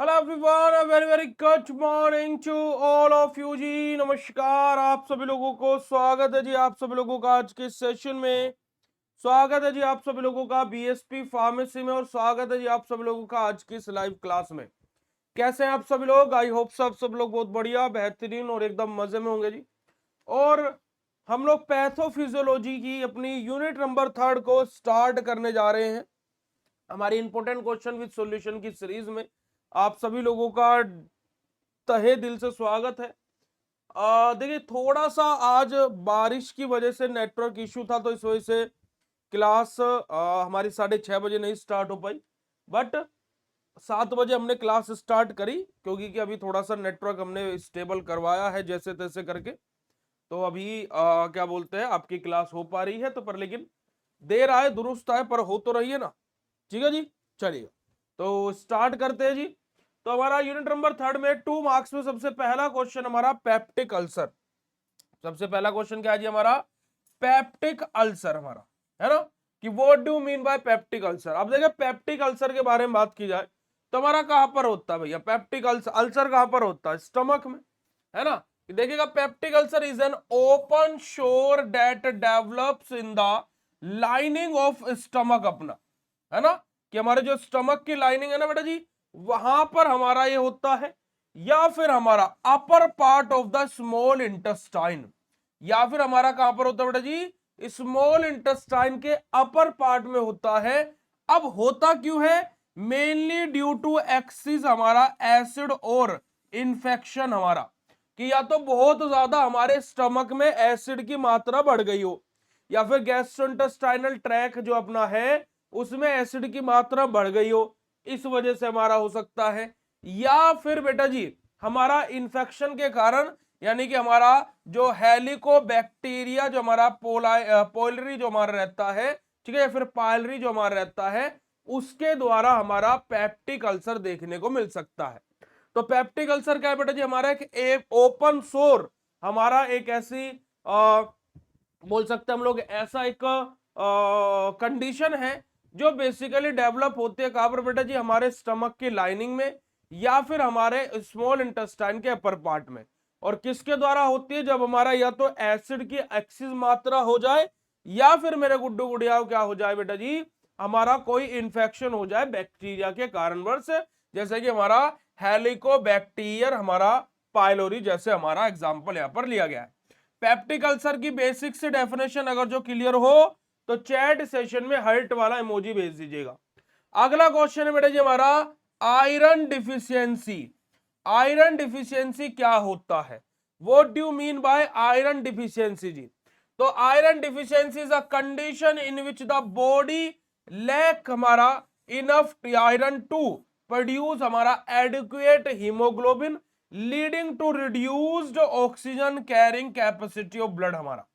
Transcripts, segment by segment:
Hello everyone, a very very good morning to all of you जी। नमस्कार, आप सभी लोगों को स्वागत है जी। आप सभी लोगों का आज के सेशन में स्वागत है जी। आप सभी लोगों का बीएसपी फार्मेसी में, और स्वागत है जी आप सभी लोगों का आज की इस लाइव क्लास में। कैसे हैं आप सभी लोग? आई होप सब लोग बहुत बढ़िया, बेहतरीन और एकदम मजे में होंगे जी। और हम लोग पैथोफिजियोलॉजी की अपनी यूनिट नंबर 3 को स्टार्ट करने जा रहे हैं। हमारी इंपॉर्टेंट क्वेश्चन विद सॉल्यूशन की सीरीज में आप सभी लोगों का तहे दिल से स्वागत है। देखिए, थोड़ा सा आज बारिश की वजह से नेटवर्क इशू था, तो इस वजह से क्लास हमारी 6:30 बजे नहीं स्टार्ट हो पाई। बट 7 बजे हमने क्लास स्टार्ट करी, क्योंकि कि अभी थोड़ा सा नेटवर्क हमने स्टेबल करवाया है जैसे तैसे करके। तो अभी क्या बोलते हैं, आपकी क्लास हो पा रही है। तो पर लेकिन देर आए दुरुस्त आए, पर हो तो रही है ना। ठीक है जी, चलिए तो स्टार्ट करते हैं जी। तो हमारा यूनिट नंबर 3 में 2 मार्क्स में सबसे पहला क्वेश्चन हमारा पेप्टिक अल्सर। सबसे पहला क्वेश्चन क्या है जी हमारा? पेप्टिक अल्सर हमारा, है ना, कि what do mean by peptic ulcer. अब देखिए, पेप्टिक अल्सर के बारे में बात की जाए तो हमारा कहां पर होता है भैया? पेप्टिक अल्सर अल्सर कहां पर होता है? स्टमक में, है ना। देखिएगा, peptic ulcer is an open sore that develops in the lining of stomach अपना, है ना, कि हमारे जो स्टमक की लाइनिंग है ना बेटा जी, वहां पर हमारा ये होता है। या फिर हमारा upper part of the small intestine, या फिर हमारा कहां पर होता है बेटा जी? स्मॉल इंटेस्टाइन के अपर पार्ट में होता है। अब होता क्यों है? मेनली ड्यू टू एक्सिस हमारा एसिड और इन्फेक्शन हमारा, कि या तो बहुत ज्यादा हमारे स्टमक में एसिड की मात्रा बढ़ गई हो, या फिर गैस्ट्रोइंटेस्टाइनल ट्रैक जो अपना है उसमें एसिड की मात्रा बढ़ गई हो, इस वजह से हमारा हो सकता है। या फिर बेटा जी हमारा इन्फेक्शन के कारण, यानी कि हमारा जो हेलिकोबैक्टीरिया जो हमारा पोलरी जो हमारा रहता है, ठीक है, या फिर पायलरी जो हमारा रहता है, उसके द्वारा हमारा पेप्टिक अल्सर देखने को मिल सकता है। तो पेप्टिक अल्सर क्या है बेटा जी? हमारा एक ओपन सोर, हमारा एक ऐसी बोल सकते हैं हम लोग, ऐसा एक कंडीशन है जो बेसिकली डेवलप होती है कहां पर बेटा जी? हमारे स्टमक की लाइनिंग में, या फिर हमारे स्मॉल इंटेस्टाइन के अपर पार्ट में। और किसके द्वारा होती है? जब हमारा या तो एसिड की एक्सिस मात्रा हो जाए, या फिर मेरे गुड्डू गुड़िया क्या हो जाए बेटा जी? हमारा कोई इंफेक्शन हो जाए बैक्टीरिया के कारणवश, जैसे कि हमारा हेलिकोबैक्टीरियर हमारा पायलोरी, जैसे हमारा एग्जांपल यहां पर लिया गया है। पेप्टिक अल्सर की बेसिक से डेफिनेशन अगर जो क्लियर हो तो चैट सेशन में हार्ट वाला इमोजी भेज दीजिएगा। अगला क्वेश्चन है बेटा जी हमारा, आयरन डिफिशियंसी। आयरन डिफिशियंसी क्या होता है? What do you mean by iron deficiency जी? तो iron deficiency is a condition in which the body lack हमारा इनफ आयरन टू प्रोड्यूस हमारा adequate haemoglobin, leading to reduced oxygen carrying capacity of blood हमारा।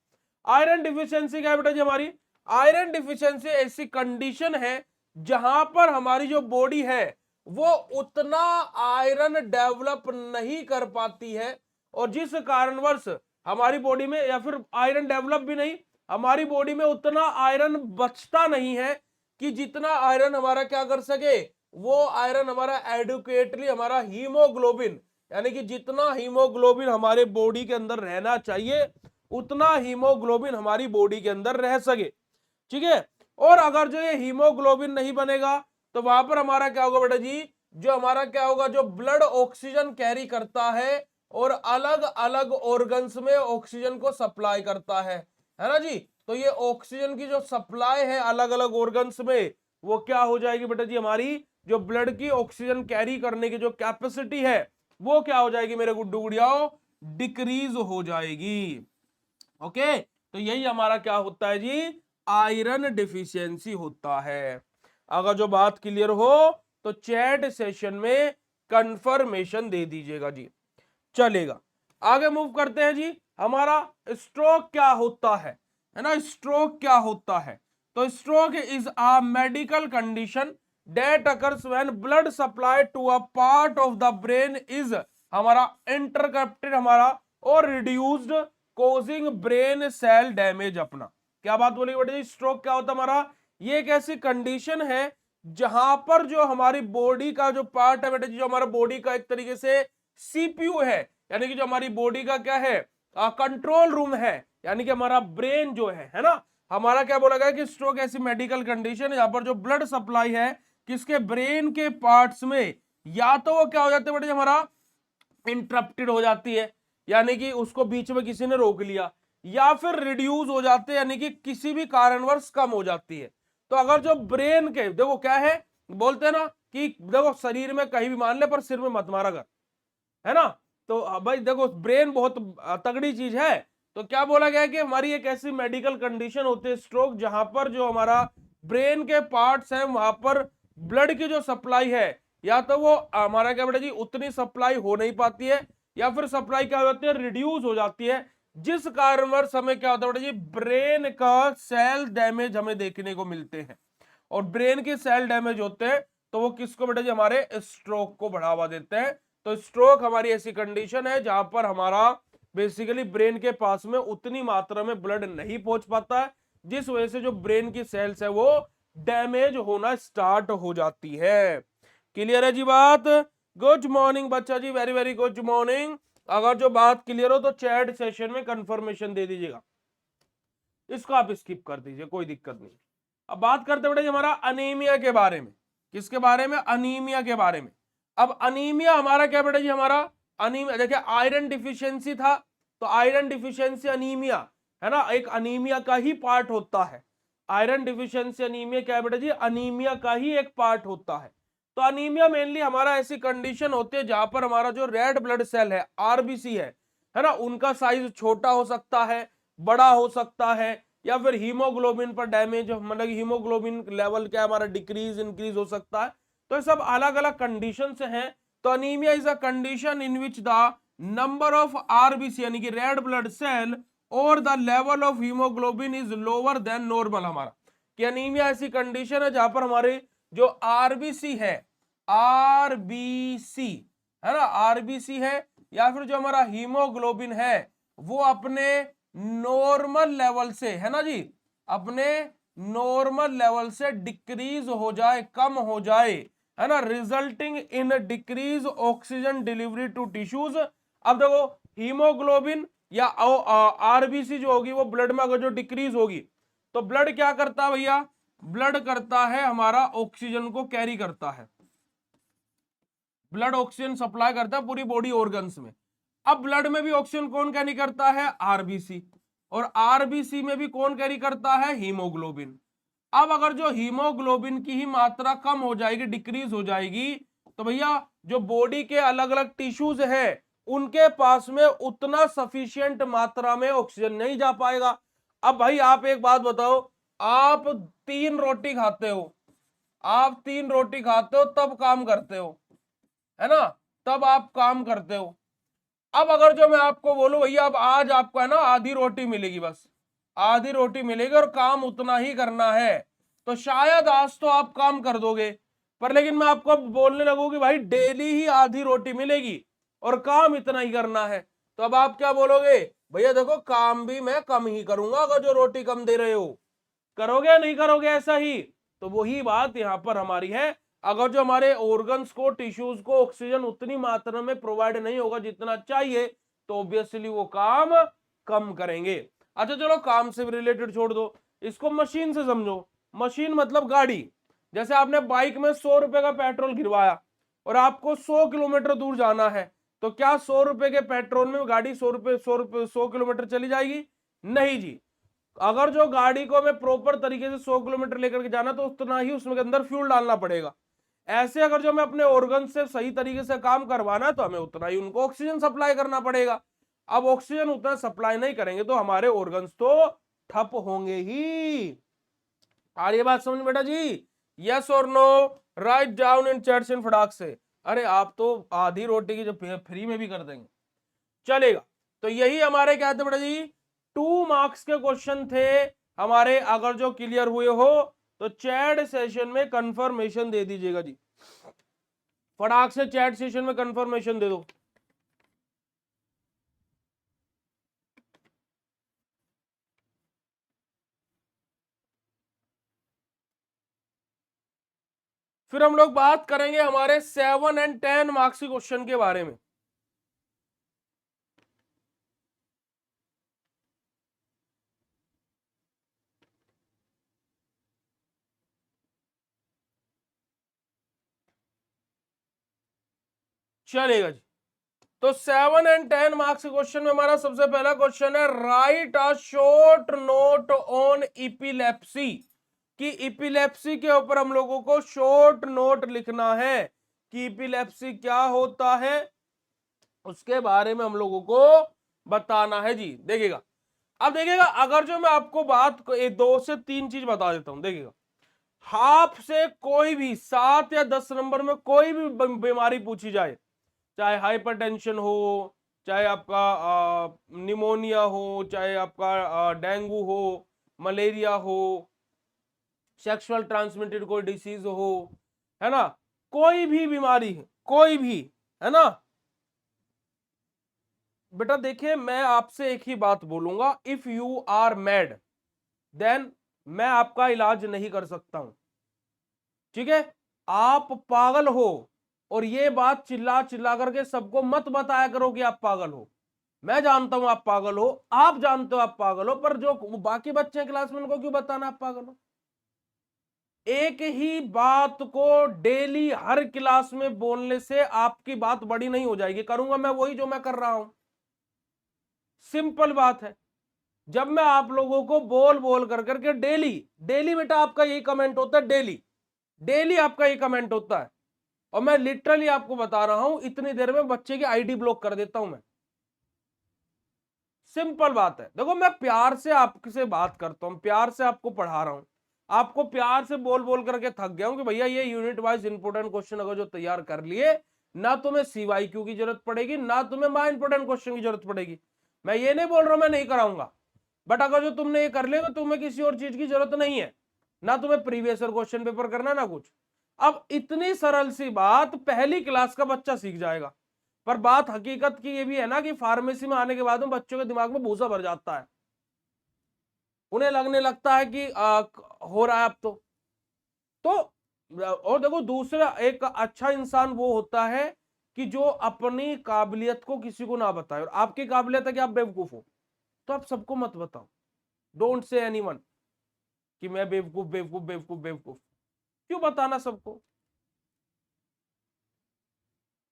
Iron deficiency क्या है बेटा जी हमारी? Iron deficiency ऐसी कंडीशन है जहां पर हमारी जो बॉडी है वो उतना आयरन डेवलप नहीं कर पाती है, और जिस कारणवश हमारी बॉडी में, या फिर आयरन डेवलप भी नहीं, हमारी बॉडी में उतना आयरन बचता नहीं है कि जितना आयरन हमारा क्या कर सके, वो आयरन हमारा एडुकेटली हमारा हीमोग्लोबिन, यानी कि जितना हीमोग्लोबिन हमारे बॉडी के अंदर रहना चाहिए उतना हीमोग्लोबिन हमारी बॉडी के अंदर रह सके। ठीक है। और अगर जो ये हीमोग्लोबिन नहीं बनेगा तो वहां पर हमारा क्या होगा बेटा जी? जो हमारा क्या होगा, जो ब्लड ऑक्सीजन कैरी करता है और अलग अलग ऑर्गन्स में ऑक्सीजन को सप्लाई करता है ना जी। तो ये ऑक्सीजन की जो सप्लाई है अलग अलग ऑर्गन्स में, वो क्या हो जाएगी बेटा जी? हमारी जो ब्लड की ऑक्सीजन कैरी करने की जो कैपेसिटी है वो क्या हो जाएगी मेरे गुड्डू गुड़ियाओ? डिक्रीज हो जाएगी। ओके, तो यही हमारा क्या होता है जी? आयरन डिफिशियंसी होता है। अगर जो बात क्लियर हो तो चैट सेशन में कंफर्मेशन दे दीजिएगा जी। चलेगा, आगे मूव करते हैं जी। हमारा स्ट्रोक क्या होता है ना, स्ट्रोक क्या होता है? तो stroke is a medical condition that occurs when blood supply to a part of the brain is हमारा इंटरकप्टेड हमारा और reduced, causing brain cell damage अपना। क्या बात बोली बेटे जी? स्ट्रोक क्या होता है हमारा? ये एक ऐसी कंडीशन है जहां पर जो हमारी बॉडी का जो पार्ट है बेटा, जो हमारा बॉडी का एक तरीके से सीपीयू है, यानी कि जो हमारी बॉडी का क्या है, कंट्रोल रूम है, यानी कि हमारा ब्रेन जो है ना, हमारा क्या बोला गया कि स्ट्रोक ऐसी मेडिकल कंडीशन है जहां पर जो ब्लड सप्लाई है किसके ब्रेन के पार्ट्स में, या तो वो क्या हो जाता है बेटा, हमारा इंटरप्टेड हो जाती है, यानी कि उसको बीच में किसी ने रोक लिया, या फिर रिड्यूस हो जाते हैं, यानी कि किसी भी कारणवश कम हो जाती है। तो अगर जो ब्रेन के देखो क्या है, बोलते हैं ना कि देखो शरीर में कहीं भी मान ले पर सिर में मत मारा कर, है ना। तो भाई देखो ब्रेन बहुत तगड़ी चीज है। तो क्या बोला गया है कि हमारी एक ऐसी मेडिकल कंडीशन होती है स्ट्रोक, जहां पर जो हमारा ब्रेन के पार्ट्स हैं वहां पर ब्लड की जो सप्लाई है, या तो वो हमारा क्या बेटा जी उतनी सप्लाई हो नहीं पाती है, या फिर सप्लाई क्या हो जाती है, रिड्यूस हो जाती है, जिस कारणवश हमें क्या होता है बेटा जी, ब्रेन का सेल डैमेज हमें देखने को मिलते हैं। और ब्रेन के सेल डैमेज होते हैं तो वो किसको बेटा जी, हमारे स्ट्रोक को बढ़ावा देते हैं। तो स्ट्रोक हमारी ऐसी कंडीशन है जहां पर हमारा बेसिकली ब्रेन के पास में उतनी मात्रा में ब्लड नहीं पहुंच पाता है, जिस वजह से जो ब्रेन की सेल्स है वो डैमेज होना स्टार्ट हो जाती है। क्लियर है जी बात? गुड मॉर्निंग बच्चा जी, वेरी वेरी गुड मॉर्निंग। अगर जो बात क्लियर हो तो चैट सेशन में कंफर्मेशन दे दीजिएगा, इसको आप स्किप कर दीजिए, कोई दिक्कत नहीं। अब बात करते बेटा हमारा अनीमिया के बारे में। किसके बारे में? अनीमिया के बारे में। अब अनीमिया हमारा क्या बेटा जी, हमारा अनीमिया देखिए आयरन डिफिशियंसी था, तो आयरन डिफिशियंसी अनीमिया है ना, एक अनीमिया का ही पार्ट होता है। आयरन डिफिशियंसी अनीमिया क्या है बेटा जी, अनीमिया का ही एक पार्ट होता है। तो अनीमिया मेनली हमारा ऐसी कंडीशन होती है जहां पर हमारा जो रेड ब्लड सेल है, आरबीसी है ना, उनका साइज छोटा हो सकता है, बड़ा हो सकता है, या फिर हीमोग्लोबिन पर डैमेज, मतलब हीमोग्लोबिन लेवल क्या हमारा डिक्रीज इंक्रीज हो सकता है। तो ये सब अलग अलग कंडीशन से हैं। तो anaemia is a condition in which the number of RBC यानी कि रेड ब्लड सेल और the level of haemoglobin is lower than normal. हमारा कि अनीमिया ऐसी कंडीशन है जहां पर हमारे जो आरबीसी है, आरबीसी है ना, आरबीसी है, या फिर जो हमारा हीमोग्लोबिन है वो अपने नॉर्मल लेवल से, है ना जी, अपने नॉर्मल लेवल से डिक्रीज हो जाए, कम हो जाए, है ना, resulting in decrease oxygen delivery to tissues. अब देखो हीमोग्लोबिन या आरबीसी जो होगी वो ब्लड में अगर जो डिक्रीज होगी तो ब्लड क्या करता है भैया, ब्लड करता है हमारा ऑक्सीजन को कैरी करता है, ब्लड ऑक्सीजन सप्लाई करता है पूरी बॉडी ऑर्गन्स में। अब ब्लड में भी ऑक्सीजन कौन कैरी करता है, आरबीसी, और आरबीसी में भी कौन कैरी करता है, हीमोग्लोबिन। अब अगर जो हीमोग्लोबिन की ही मात्रा कम हो जाएगी, डिक्रीज हो जाएगी, तो भैया जो बॉडी के अलग अलग टिश्यूज है उनके पास में उतना सफिशिएंट मात्रा में ऑक्सीजन नहीं जा पाएगा। अब भाई आप एक बात बताओ, आप 3 रोटी खाते हो, आप 3 रोटी खाते हो तब काम करते हो, है ना, तब आप काम करते हो। अब अगर जो मैं आपको बोलूं भैया अब आज आपको है ना आधी रोटी मिलेगी, बस आधी रोटी मिलेगी और काम उतना ही करना है, तो शायद आज तो आप काम कर दोगे, पर लेकिन मैं आपको अब बोलने लगूं कि भाई डेली ही आधी रोटी मिलेगी और काम इतना ही करना है, तो अब आप क्या बोलोगे, भैया देखो काम भी मैं कम ही करूंगा अगर जो रोटी कम दे रहे हो। करोगे या नहीं करोगे ऐसा ही? तो वही बात यहां पर हमारी है, अगर जो हमारे ऑर्गन्स को, टिश्यूज को ऑक्सीजन उतनी मात्रा में प्रोवाइड नहीं होगा जितना चाहिए, तो ऑब्वियसली वो काम कम करेंगे। अच्छा चलो काम से रिलेटेड छोड़ दो, इसको मशीन से समझो। मशीन मतलब गाड़ी। जैसे आपने बाइक में 100 रुपए का पेट्रोल गिरवाया और आपको 100 किलोमीटर दूर जाना है, तो क्या 100 रुपए के पेट्रोल में गाड़ी 100 रुपए 100 किलोमीटर चली जाएगी? नहीं जी। अगर जो गाड़ी को हमें प्रॉपर तरीके से 100 किलोमीटर लेकर के जाना तो उतना ही उसमें अंदर फ्यूल डालना पड़ेगा। ऐसे अगर जो हमें अपने ऑर्गन से सही तरीके से काम करवाना तो हमें उतना ही उनको ऑक्सीजन सप्लाई करना पड़ेगा। अब ऑक्सीजन उतना सप्लाई नहीं करेंगे तो हमारे ऑर्गन्स तो ठप होंगे ही। आ रही है बात समझ बेटा जी? यस और no? Write down in chats इन फटाक से। अरे आप तो आधी रोटी की जो फ्री में भी कर देंगे, चलेगा। तो यही हमारे क्या थे बेटा जी, 2 मार्क्स के क्वेश्चन थे हमारे। अगर जो क्लियर हुए हो तो चैट सेशन में कंफर्मेशन दे दीजिएगा जी, फटाक से चैट सेशन में कंफर्मेशन दे दो। फिर हम लोग बात करेंगे हमारे 7 और 10 मार्क्स के क्वेश्चन के बारे में। चलेगा जी। तो 7 और 10 मार्क्स के क्वेश्चन में हमारा सबसे पहला क्वेश्चन है, right a short note on epilepsy. कि इपिलेप्सी के ऊपर हम लोगों को शॉर्ट नोट लिखना है कि इपिलेप्सी क्या होता है, उसके बारे में हम लोगों को बताना है जी। देखिएगा, अब देखिएगा, अगर जो मैं आपको बात 2 से 3 चीज बता देता हूं। देखिएगा, हाफ से कोई भी 7 या 10 नंबर में कोई भी बीमारी पूछी जाए, चाहे हाइपरटेंशन हो, चाहे आपका निमोनिया हो, चाहे आपका डेंगू हो, मलेरिया हो, सेक्सुअल ट्रांसमिटेड कोई डिसीज हो, है ना, कोई भी बीमारी है, कोई भी, है ना बेटा। देखिए, मैं आपसे एक ही बात बोलूंगा, if you are mad then मैं आपका इलाज नहीं कर सकता हूं, ठीक है। आप पागल हो, और ये बात चिल्ला चिल्ला करके सबको मत बताया करो कि आप पागल हो। मैं जानता हूं आप पागल हो, आप जानते हो आप पागल हो, पर जो बाकी बच्चे हैं क्लास में उनको क्यों बताना आप पागल हो। एक ही बात को डेली हर क्लास में बोलने से आपकी बात बड़ी नहीं हो जाएगी। करूंगा मैं वही जो मैं कर रहा हूं, सिंपल बात है। जब मैं आप लोगों को बोल बोल कर करके डेली डेली बेटा आपका यही कमेंट होता है, डेली डेली आपका यही कमेंट होता है, और मैं लिटरली आपको बता रहा हूं इतनी देर में बच्चे की आईडी ब्लॉक कर देता हूं मैं। सिंपल बात है। देखो, मैं प्यार से आपसे बात करता हूं, प्यार से आपको पढ़ा रहा हूं, आपको प्यार से बोल बोल करके थक गया हूं कि भैया ये यूनिट वाइज इंपोर्टेंट क्वेश्चन अगर जो तैयार कर लिए, ना तुम्हें सीवाईक्यू की जरूरत पड़ेगी, ना तुम्हें मां इंपोर्टेंट क्वेश्चन की जरूरत पड़ेगी। मैं ये नहीं बोल रहा हूं मैं नहीं कराऊंगा, बट अगर जो तुमने ये कर लिया तो तुम्हें किसी और चीज की जरूरत नहीं है, ना तुम्हें प्रीवियस ईयर क्वेश्चन पेपर करना ना कुछ। अब इतनी सरल सी बात पहली क्लास का बच्चा सीख जाएगा। पर बात हकीकत की ये भी है ना कि फार्मेसी में आने के बाद में बच्चों के दिमाग में भूसा भर जाता है, उन्हें लगने लगता है कि हो रहा है अब तो। और देखो, दूसरा एक अच्छा इंसान वो होता है कि जो अपनी काबिलियत को किसी को ना बताए, और आपकी काबिलियत है कि आप बेवकूफ हो, तो आप सबको मत बताओ। डोंट से एनीवन कि मैं बेवकूफ बेवकूफ बेवकूफ बेवकूफ, क्यों बताना सबको।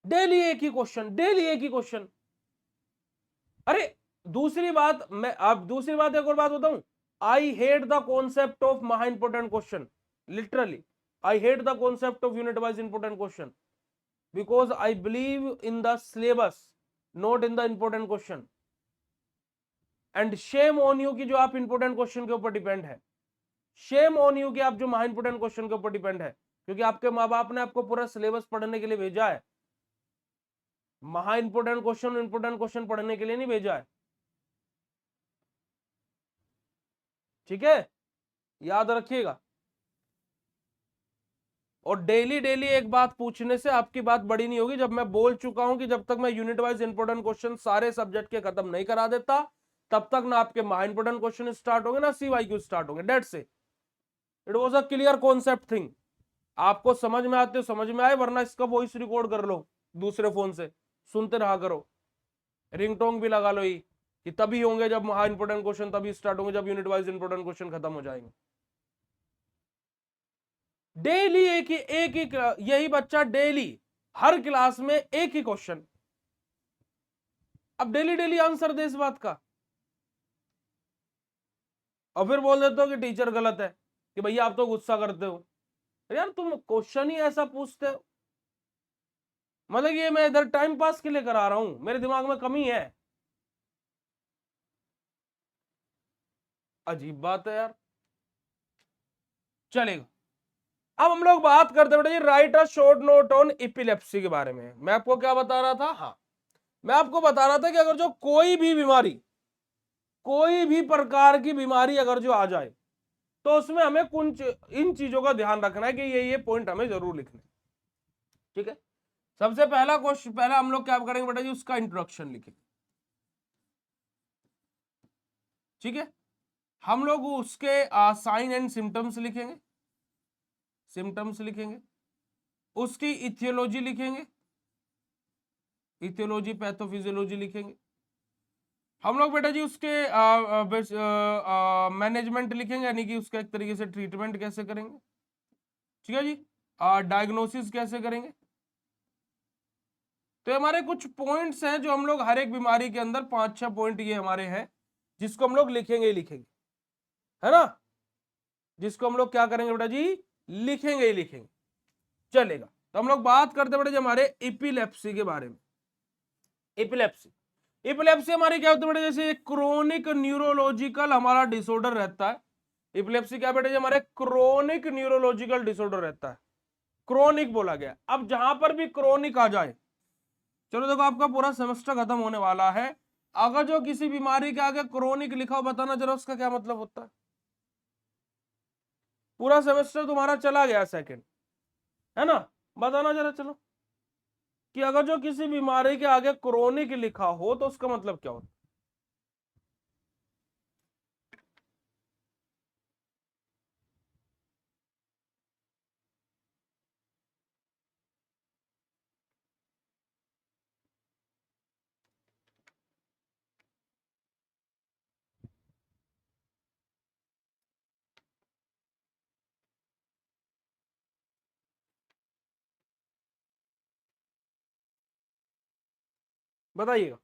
डेली एक ही क्वेश्चन, डेली एक ही क्वेश्चन। अरे दूसरी बात, मैं अब दूसरी बात एक और बात बताऊं, I hate the concept of महा important question, literally I hate the concept of unit wise important question, because I believe in the syllabus, not in the important question. And shame on you कि जो आप important question के ऊपर depend है, Shem on you कि आप जो महा इंपोर्टेंट क्वेश्चन के ऊपर डिपेंड है, क्योंकि आपके माँ बाप ने आपको पूरा सिलेबस पढ़ने के लिए भेजा है, महा इंपोर्टेंट क्वेश्चन पढ़ने के लिए नहीं भेजा है, ठीक है, याद रखिएगा। और डेली डेली एक बात पूछने से आपकी बात बड़ी नहीं होगी। जब मैं बोल चुका हूं कि जब तक मैं यूनिट वाइज इंपोर्टेंट क्वेश्चन सारे सब्जेक्ट के खत्म नहीं करा देता, तब तक ना आपके महा इंपोर्टेंट क्वेश्चन स्टार्ट होंगे ना सीवाईक्यू स्टार्ट होंगे, डेट से it was a clear concept thing. आपको समझ में आते हो समझ में आए, वरना इसका वॉइस रिकॉर्ड कर लो दूसरे फोन से, सुनते रहा करो, रिंगटोन भी लगा लो ही, कि तभी होंगे जब महा इंपोर्टेंट क्वेश्चन तभी स्टार्ट होंगे जब यूनिट वाइज इंपोर्टेंट क्वेश्चन खत्म हो जाएंगे। डेली यही बच्चा डेली हर क्लास में एक ही क्वेश्चन, अब डेली डेली आंसर दे इस बात का, और फिर बोल देते हो कि टीचर गलत है, कि भैया आप तो गुस्सा करते हो। यार तुम क्वेश्चन ही ऐसा पूछते हो, मतलब ये मैं इधर टाइम पास के लिए करा रहा हूं, मेरे दिमाग में कमी है। अजीब बात है यार। चलेगा, अब हम लोग बात करते बेटा जी, write a short note on epilepsy के बारे में। मैं आपको क्या बता रहा था, हाँ मैं आपको बता रहा था कि अगर जो कोई भी बीमारी, कोई भी प्रकार की बीमारी अगर जो आ जाए, तो उसमें हमें कुछ इन चीजों का ध्यान रखना है कि ये पॉइंट हमें जरूर लिखने, ठीक है। सबसे पहला क्वेश्चन, पहला हम लोग क्या करेंगे बेटा जी, उसका इंट्रोडक्शन लिखेंगे, ठीक है। हम लोग उसके साइन एंड सिम्टम्स लिखेंगे, सिम्टम्स लिखेंगे, उसकी इथियोलॉजी लिखेंगे, इथियोलॉजी पैथोफिजियोलॉजी लिखेंगे। हम लोग बेटा जी उसके मैनेजमेंट लिखेंगे, यानी कि उसका एक तरीके से ट्रीटमेंट कैसे करेंगे, ठीक है जी, डायग्नोसिस कैसे करेंगे। तो हमारे कुछ पॉइंट्स हैं जो हम लोग हर एक बीमारी के अंदर 5-6 पॉइंट ये हमारे हैं जिसको हम लोग लिखेंगे ही लिखेंगे, है ना, जिसको हम लोग क्या करेंगे बेटा जी, लिखेंगे ही लिखेंगे, चलेगा। तो हम लोग बात करते बेटा जी हमारे एपिलेप्सी के बारे में। एपिलेप्सी, एपिलेप्सी हमारी क्या होती है बेटा, जैसे क्रोनिक न्यूरोलॉजिकल हमारा डिसऑर्डर रहता है। एपिलेप्सी क्या बेटा जी, हमारे क्रोनिक न्यूरोलॉजिकल डिसऑर्डर रहता है, क्रोनिक बोला गया। अब जहां पर भी क्रोनिक आ जाए, चलो देखो आपका पूरा सेमेस्टर खत्म होने वाला है, अगर जो किसी बीमारी के आगे क्रोनिक लिखा हो बताना जरा उसका क्या मतलब होता है। पूरा सेमेस्टर तुम्हारा चला गया सेकंड, है ना, बताना जरा चलो कि अगर जो किसी बीमारी के आगे क्रोनिक लिखा हो तो उसका मतलब क्या होता है। बताइएगा।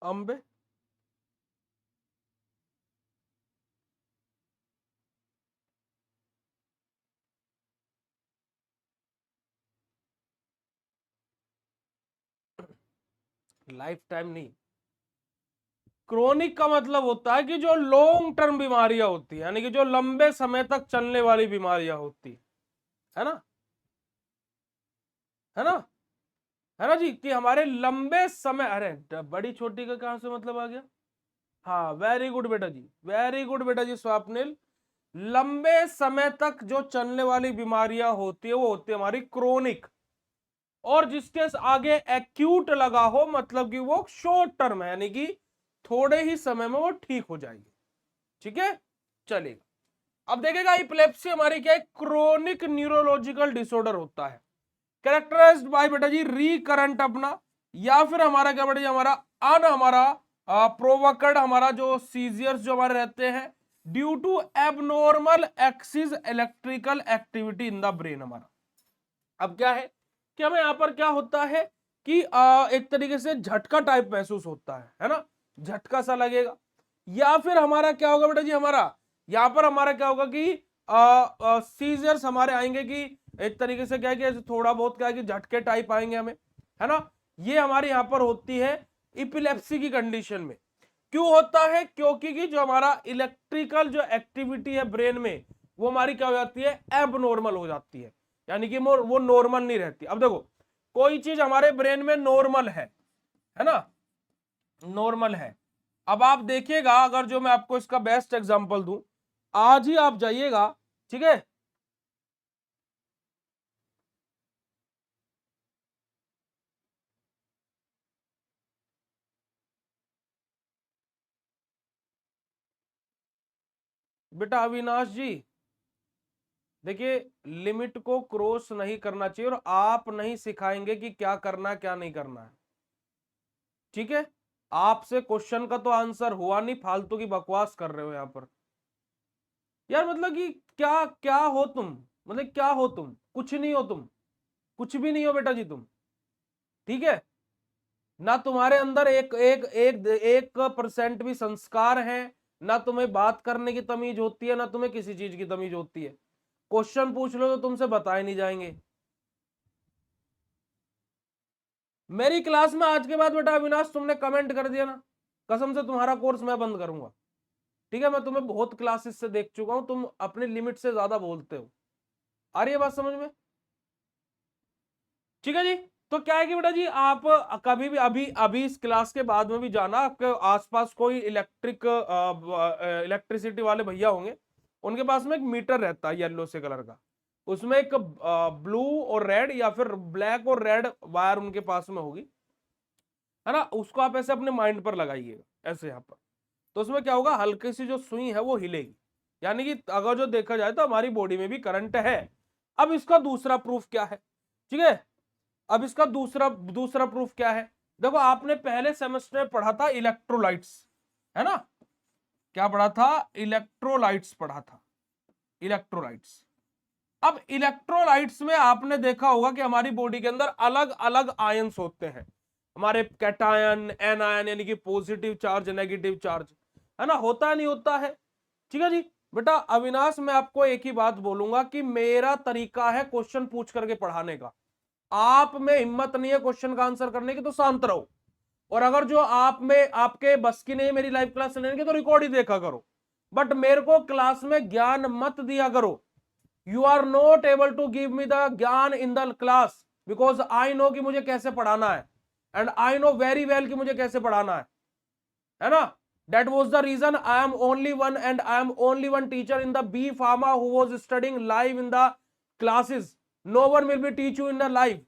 अम्बे, लाइफ टाइम नहीं, क्रोनिक का मतलब होता है कि जो लॉन्ग टर्म बीमारियां होती है, यानी कि जो लंबे समय तक चलने वाली बीमारियां होती है ना, है ना, है ना जी, कि हमारे लंबे समय, अरे बड़ी छोटी का कहां से मतलब आ गया। हाँ वेरी गुड बेटा जी, वेरी गुड बेटा जी स्वप्निल। लंबे समय तक जो चलने वाली बीमारियां होती है वो होती है हमारी क्रोनिक, और जिसके आगे एक्यूट लगा हो मतलब कि वो शॉर्ट टर्म है, यानी कि थोड़े ही समय में वो ठीक हो जाएगी, ठीक है, चलेगा। अब देखेगा इपिलेप्सी हमारी क्या है, क्रोनिक न्यूरोलॉजिकल डिसऑर्डर होता है, कैरेक्टराइज्ड बाय बेटा जी रिकरेंट अपना, या फिर हमारा क्या बेटा जी, हमारा अन हमारा प्रोवोक्ड हमारा जो सीजियर्स जो हमारे रहते हैं due to abnormal excess electrical activity in the brain हमारा। अब क्या है कि हमें यहाँ पर क्या होता है कि एक तरीके से झटका टाइप महसूस होता है ना, झटका सा लगेगा, या फिर हमारा क्या होगा बेटा जी, हमारा यहाँ पर हमारा क्या होगा कि सीजर्स हमारे आएंगे कि एक तरीके से क्या है कि थोड़ा बहुत क्या है कि झटके टाइप आएंगे हमें, है ना, ये हमारी यहाँ पर होती है इपिलेप्सी की कंडीशन में। क्यों होता है, क्योंकि कि जो हमारा इलेक्ट्रिकल जो एक्टिविटी है ब्रेन में वो हमारी क्या हो जाती है, एबनॉर्मल हो जाती है, यानी कि वो नॉर्मल नहीं रहती। अब देखो कोई चीज हमारे ब्रेन में नॉर्मल है ना, नॉर्मल है। अब आप देखिएगा, अगर जो मैं आपको इसका बेस्ट एग्जांपल दूं, आज ही आप जाइएगा, ठीक है, बेटा अविनाश जी, देखिए लिमिट को क्रॉस नहीं करना चाहिए, और आप नहीं सिखाएंगे कि क्या करना है क्या नहीं करना है, ठीक है, आपसे क्वेश्चन का तो आंसर हुआ नहीं, फालतू की बकवास कर रहे हो यहां पर यार, मतलब कि क्या क्या हो तुम, मतलब क्या हो तुम, कुछ नहीं हो तुम, कुछ भी नहीं हो बेटा जी तुम, ठीक है, ना तुम्हारे अंदर एक एक एक एक परसेंट भी संस्कार है, ना तुम्हें बात करने की तमीज होती है, ना तुम्हें किसी चीज की तमीज होती है, क्वेश्चन पूछ लो तो तुमसे बताए नहीं जाएंगे। मेरी क्लास में आज के बाद बेटा अविनाश तुमने कमेंट कर दिया ना, कसम से तुम्हारा कोर्स मैं बंद करूंगा। ठीक है, मैं तुम्हें बहुत क्लासेस से देख चुका हूं, तुम अपने लिमिट से ज्यादा बोलते हो। आ रही है बात समझ में? ठीक है जी। तो क्या है कि बेटा जी आप कभी भी अभी अभी इस क्लास के बाद में भी जाना, आपके आसपास कोई इलेक्ट्रिसिटी वाले भैया होंगे, उनके पास में एक मीटर रहता है येलो से कलर का, उसमें एक ब्लू और रेड या फिर ब्लैक और रेड वायर उनके पास में होगी, है ना। उसको आप ऐसे अपने माइंड पर लगाइएगा ऐसे यहाँ पर, तो उसमें क्या होगा, हल्की सी जो सुई है वो हिलेगी, यानी कि अगर जो देखा जाए तो हमारी बॉडी में भी करंट है। अब इसका दूसरा प्रूफ क्या है? ठीक है, अब इसका दूसरा दूसरा प्रूफ क्या है? देखो, आपने पहले सेमेस्टर में पढ़ा था इलेक्ट्रोलाइट्स, है ना। क्या पढ़ा था? इलेक्ट्रोलाइट्स पढ़ा था, इलेक्ट्रोलाइट्स। अब इलेक्ट्रोलाइट्स में आपने देखा होगा कि हमारी बॉडी के अंदर अलग अलग आयंस होते हैं, हमारे कैटायन एनायन, यानी कि पॉजिटिव चार्ज नेगेटिव चार्ज, है ना, होता है नहीं होता है। ठीक है जी। बेटा अविनाश, मैं आपको एक ही बात बोलूंगा कि मेरा तरीका है क्वेश्चन पूछ करके पढ़ाने का, आप में हिम्मत नहीं है क्वेश्चन का आंसर करने की तो शांत रहो, और अगर जो आप में आपके बस की नहीं मेरी लाइव क्लास लेने की तो रिकॉर्ड ही देखा करो, बट मेरे को क्लास में ज्ञान मत दिया करो। You are not able to give me the gyaan in the class, because I know कि मुझे कैसे पढ़ाना है, and I know very well कि मुझे कैसे पढ़ाना है ना। That was the reason I am only one and I am only one teacher in the B Pharma who was studying live in the classes. No one will be teach you in the live.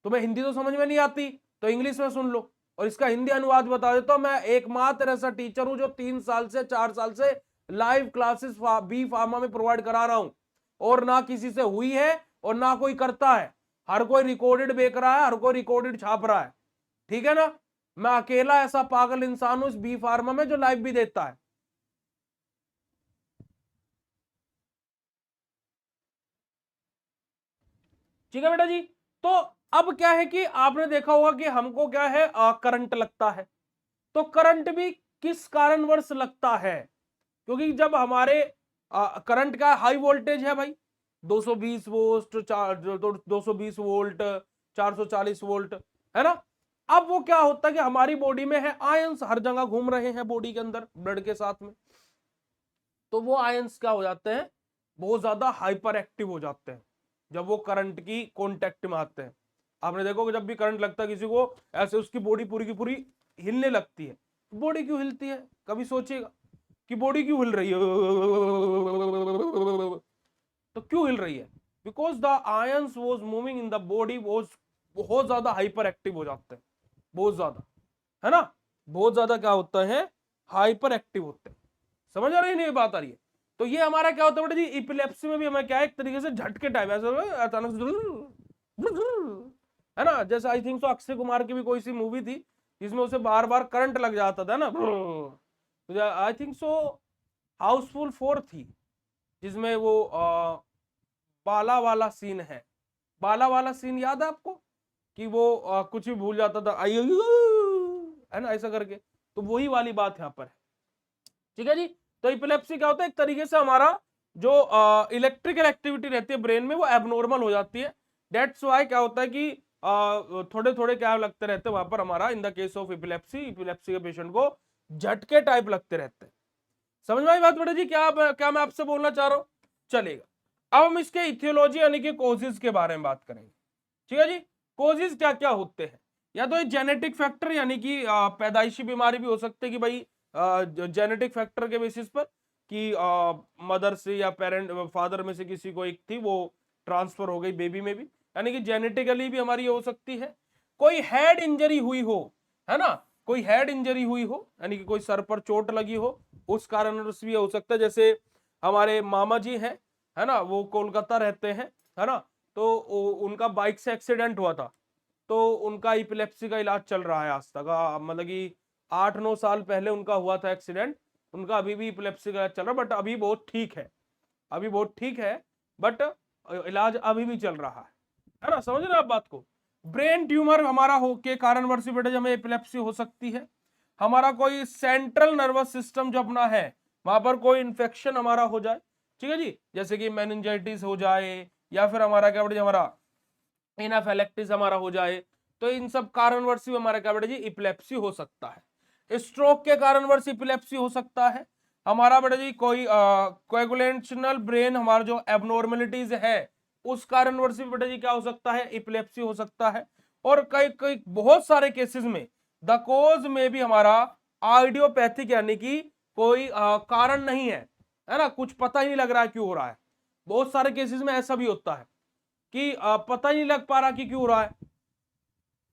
तुम्हें हिंदी तो समझ में नहीं आती तो English में सुन लो, और इसका हिंदी अनुवाद बता देता हूं। मैं एकमात्र ऐसा टीचर हूं जो 3 साल से 4 साल से लाइव क्लासेस बी फार्मा में प्रोवाइड करा रहा हूं, और ना किसी से हुई है और ना कोई करता है। हर कोई रिकॉर्डेड बेच रहा है, हर कोई रिकॉर्डेड छाप रहा है, ठीक है ना। मैं अकेला ऐसा पागल इंसान हूं इस बी फार्मा में जो लाइव भी देता है। ठीक है बेटा जी। तो अब क्या है कि आपने देखा होगा कि हमको क्या है, करंट लगता है। तो करंट भी किस कारणवश लगता है? क्योंकि जब हमारे करंट का हाई वोल्टेज है भाई, 220 वोल्ट, 220 वोल्ट, 440 वोल्ट, है ना। अब वो क्या होता है कि हमारी बॉडी में है आयंस, हर जगह घूम रहे हैं बॉडी के अंदर ब्लड के साथ में, तो वो आयंस क्या हो जाते हैं, बहुत ज्यादा हाइपर एक्टिव हो जाते हैं जब वो करंट की कांटेक्ट में आते हैं। आपने देखो कि जब भी करंट लगता है किसी को, ऐसे उसकी बॉडी पूरी की पूरी हिलने लगती है। बॉडी क्यों हिलती है, कभी सोचिएगा कि बॉडी क्यों हिल रही है, तो क्यों हिल रही है? Because the ions was moving in the body was बहुत ज्यादा हाइपर एक्टिव हो जाते हैं, बहुत ज्यादा, है ना, बहुत ज्यादा क्या होता है, हाइपर एक्टिव होते हैं। समझ आ रही है, नहीं बात आ रही है? तो ये हमारा क्या होता है बेटा जी, इपिलेप्सी में भी हमें क्या है, एक तरीके से झटके टाइप ऐसे अचानक से, है ना। जैसे I think so Akshay Kumar की भी कोई सी मूवी थी जिसमें उसे बार बार करंट लग जाता था ना, तो आई थिंक सो हाउसफुल 4 थी, जिसमें वो बाला वाला सीन है। बाला वाला सीन याद है आपको कि वो कुछ भी भूल जाता था, आई है ना, ऐसा करके, तो वही वाली बात यहाँ पर है। ठीक है जी। तो इपिलेप्सी क्या होता है, एक तरीके से हमारा जो इलेक्ट्रिकल एक्टिविटी रहती है ब्रेन में वो एबनॉर्मल हो जाती है। डेट्स वाई क्या होता है कि थोड़े थोड़े क्या लगते रहते हैं वहां पर हमारा, in the case of epilepsy, epilepsy के पेशेंट को झटके टाइप लगते रहते हैं। समझ में आई बात बेटा जी, क्या मैं आपसे बोलना चाह रहा हूं? चलेगा। अब हम इसके इथियोलॉजी यानी कि कोजेस के बारे में बात करेंगे। ठीक है जी। कोजेस क्या क्या होते हैं? या तो ये जेनेटिक फैक्टर यानी कि पैदाइशी बीमारी भी हो सकती है कि भाई जेनेटिक फैक्टर के बेसिस पर कि मदर से या पेरेंट फादर में से किसी को एक थी, वो ट्रांसफर हो गई बेबी में भी, यानी कि जेनेटिकली भी हमारी हो सकती है। कोई हेड इंजरी हुई हो, है ना, कोई हेड इंजरी हुई हो यानी कि कोई सर पर चोट लगी हो, उस कारण भी हो सकता है। जैसे हमारे मामा जी हैं, है ना, वो कोलकाता रहते हैं, है ना, तो उनका बाइक से एक्सीडेंट हुआ था, तो उनका इपिलेप्सी का इलाज चल रहा है आज तक, मतलब कि 8-9 साल पहले उनका हुआ था एक्सीडेंट, उनका अभी भी इपिलेप्सी का इलाज चल रहा है, बट अभी बहुत ठीक है, अभी बहुत ठीक है, बट इलाज अभी भी चल रहा है ना। समझ रहे आप बात को? ब्रेन ट्यूमर हमारा हो के कारण वर्ष बेटे जब हमें एपिलेप्सी हो सकती है। हमारा कोई सेंट्रल नर्वस सिस्टम जो अपना है वहां पर कोई इंफेक्शन हमारा हो जाए, ठीक है जी, जैसे कि मेनिंजाइटिस हो जाए, या फिर हमारा क्या बेटे हमारा एनाफिलेक्टिस हमारा हो जाए, तो इन सब कारणवश भी हमारा क्या बेटा जी इपिलेप्सी हो सकता है। स्ट्रोक के कारणवश इपिलेप्सी हो सकता है। हमारा बेटा जी कोई कोएगुलेशनल ब्रेन हमारा जो एबनॉर्मेलिटीज है उस कारणवश भी बेटा जी क्या हो सकता है, इपिलेप्सी हो सकता है। और कई कई बहुत सारे केसेस में द कोज में भी हमारा आइडियोपैथिक यानी कि कोई कारण नहीं है ना, कुछ पता ही नहीं लग रहा है क्यों हो रहा है। बहुत सारे केसेस में ऐसा भी होता है कि पता ही नहीं लग पा रहा कि क्यों हो रहा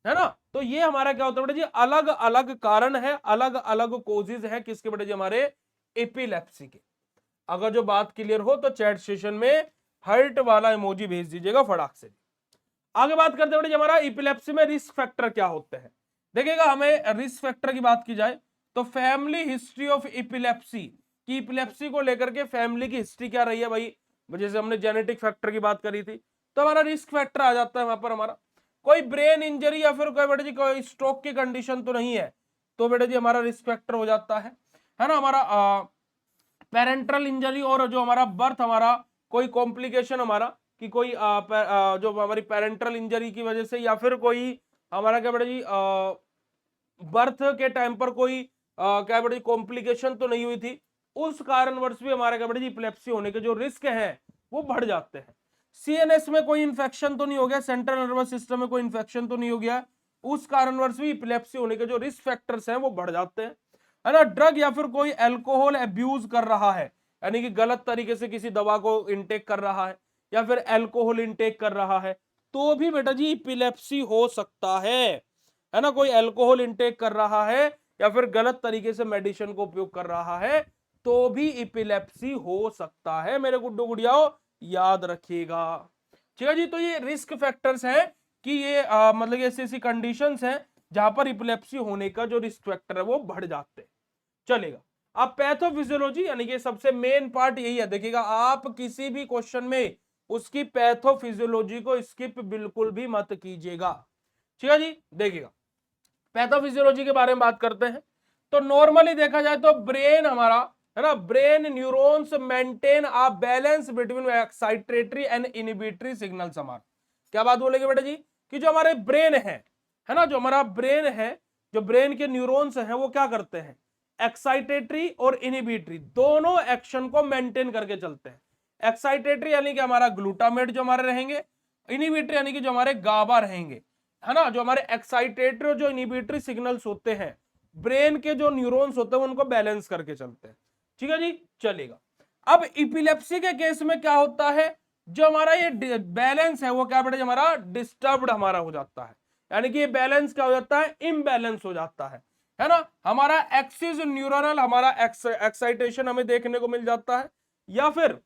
है ना। तो ये हमारा क्या होता है बेटा जी, अलग अलग कारण है, अलग अलग कोजेज है किसके बेटा जी, हमारे एपिलेप्सी के। अगर जो बात क्लियर हो तो चैट सेशन में हार्ट वाला इमोजी भेज दीजिएगा फटाक से। आगे बात करते हैं बेटा जी, हमारा एपिलेप्सी में रिस्क फैक्टर क्या होते हैं। देखिएगा, हमें रिस्क फैक्टर की बात की जाए तो फैमिली हिस्ट्री ऑफ एपिलेप्सी की, एपिलेप्सी को लेकर के फैमिली की हिस्ट्री क्या रही है भाई, जैसे हमने जेनेटिक फैक्टर की बात करी थी तो हमारा रिस्क फैक्टर आ जाता है वहां पर। हमारा कोई ब्रेन इंजरी या फिर कोई बेटा जी कोई स्ट्रोक की कंडीशन तो नहीं है तो बेटा जी हमारा रिस्क फैक्टर हो जाता है ना। हमारा पेरेंटल इंजरी और जो हमारा बर्थ, हमारा कोई कॉम्प्लिकेशन हमारा कि कोई जो हमारी पेरेंटल इंजरी की वजह से या फिर कोई हमारा क्या बेटा जी बर्थ के टाइम पर कोई क्या बेटा जी कॉम्प्लिकेशन तो नहीं हुई थी, उस कारणवश भी हमारा क्या बेटा जी इपिलेप्सी होने के जो रिस्क है वो बढ़ जाते हैं। सीएनएस में कोई इंफेक्शन तो नहीं हो गया, सेंट्रल नर्वस सिस्टम में कोई इंफेक्शन तो नहीं हो गया, उस कारणवश भी इपिलेप्सी होने के जो रिस्क फैक्टर्स हैं वो बढ़ जाते हैं, है ना। ड्रग या फिर कोई अल्कोहल अब्यूज कर रहा है, यानी कि गलत तरीके से किसी दवा को इंटेक कर रहा है या फिर अल्कोहल इंटेक कर रहा है तो भी बेटा जी इपिलेप्सी हो सकता है ना। कोई अल्कोहल इंटेक कर रहा है या फिर गलत तरीके से मेडिसिन को उपयोग कर रहा है तो भी इपिलेप्सी हो सकता है, मेरे गुड्डू गुड़ियाओ याद रखिएगा। ठीक है जी, तो ये रिस्क फैक्टर्स हैं कि ये मतलब ऐसी ऐसी कंडीशंस हैं जहां पर इपिलेप्सी होने का जो रिस्क फैक्टर है वो बढ़ जाते हैं। चलेगा, अब पैथोफिजियोलॉजी यानी कि सबसे मेन पार्ट यही है। देखिएगा, आप किसी भी क्वेश्चन में उसकी पैथोफिजियोलॉजी को स्किप बिल्कुल भी मत कीजिएगा। ठीक है जी, देखिएगा पैथोफिजियोलॉजी के बारे में बात करते हैं तो नॉर्मली देखा जाए तो ब्रेन हमारा है ना, brain neurons maintain a balance between excitatory and inhibitory signals. हमारा क्या बात बोलेंगे बेटा जी कि जो हमारे ब्रेन है ना, जो हमारा ब्रेन है, जो ब्रेन के न्यूरॉन्स हैं वो क्या करते हैं, एक्साइटेटरी और इनहिबिटरी दोनों एक्शन को मेंटेन करके चलते हैं। एक्साइटेटरी यानी कि हमारा ग्लूटामेट जो हमारे रहेंगे, इनहिबिटरी यानी कि जो हमारे गाबा रहेंगे, है ना। जो हमारे एक्साइटेटरी और जो इनहिबिटरी सिग्नल्स होते हैं ब्रेन के जो न्यूरॉन्स होते हैं उनको बैलेंस करके चलते हैं। ठीक है जी, चलेगा। अब इपिलेप्सी के केस में क्या होता है, जो हमारा ये बैलेंस है वो क्या बेटा हमारा डिस्टर्ब्ड हमारा हो जाता है, यानी कि ये बैलेंस क्या हो जाता है, इम्बैलेंस हो जाता है ना। हमारा एक्सिस न्यूरोनल हमारा एक्साइटेशन हमें देखने को मिल जाता है, या फिर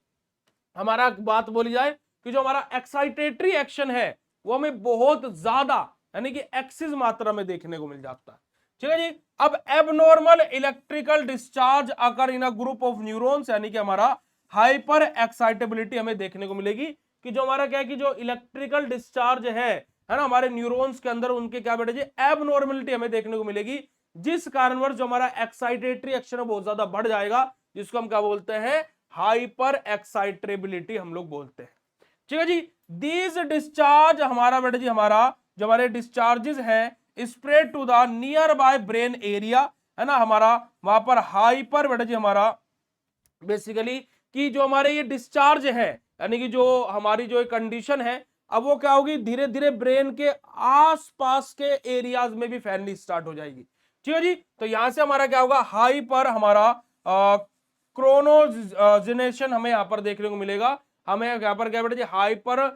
हमारा बात बोली जाए कि जो हमारा एक्साइटेटरी एक्शन है वो हमें बहुत ज्यादा यानी कि एक्सिस मात्रा में देखने को मिल जाता है। ठीक है जी, अब abnormal electrical discharge occur in a group of neurons, यानी कि हमारा हाइपर एक्साइटेबिलिटी हमें देखने को मिलेगी कि जो हमारा क्या है कि जो इलेक्ट्रिकल डिस्चार्ज है ना हमारे न्यूरॉन्स के अंदर, उनके क्या बेटे जी एबनॉर्मलिटी हमें देखने को मिलेगी, जिस कारणवश जो हमारा एक्साइटेटरी एक्शन है बहुत ज्यादा बढ़ जाएगा, जिसको हम क्या बोलते हैं, हाइपर एक्साइटेबिलिटी हम लोग बोलते हैं। ठीक है जी, दीज डिस्चार्ज हमारा बेटा जी हमारा जो हमारे डिस्चार्जेस हैं spread to the nearby brain area, है ना। हमारा वहां पर हाइपर बेटा जी हमारा बेसिकली कि जो हमारे ये डिस्चार्ज है यानी कि जो हमारी जो कंडीशन है अब वो क्या होगी, धीरे धीरे ब्रेन के आसपास के एरियाज में भी फैलनी स्टार्ट हो जाएगी। ठीक है जी, तो यहां से हमारा क्या होगा, हाइपर हमारा क्रोनोजिनेशन हमें यहां पर देखने को मिलेगा। हमें यहां पर क्या बेटा जी हाइपर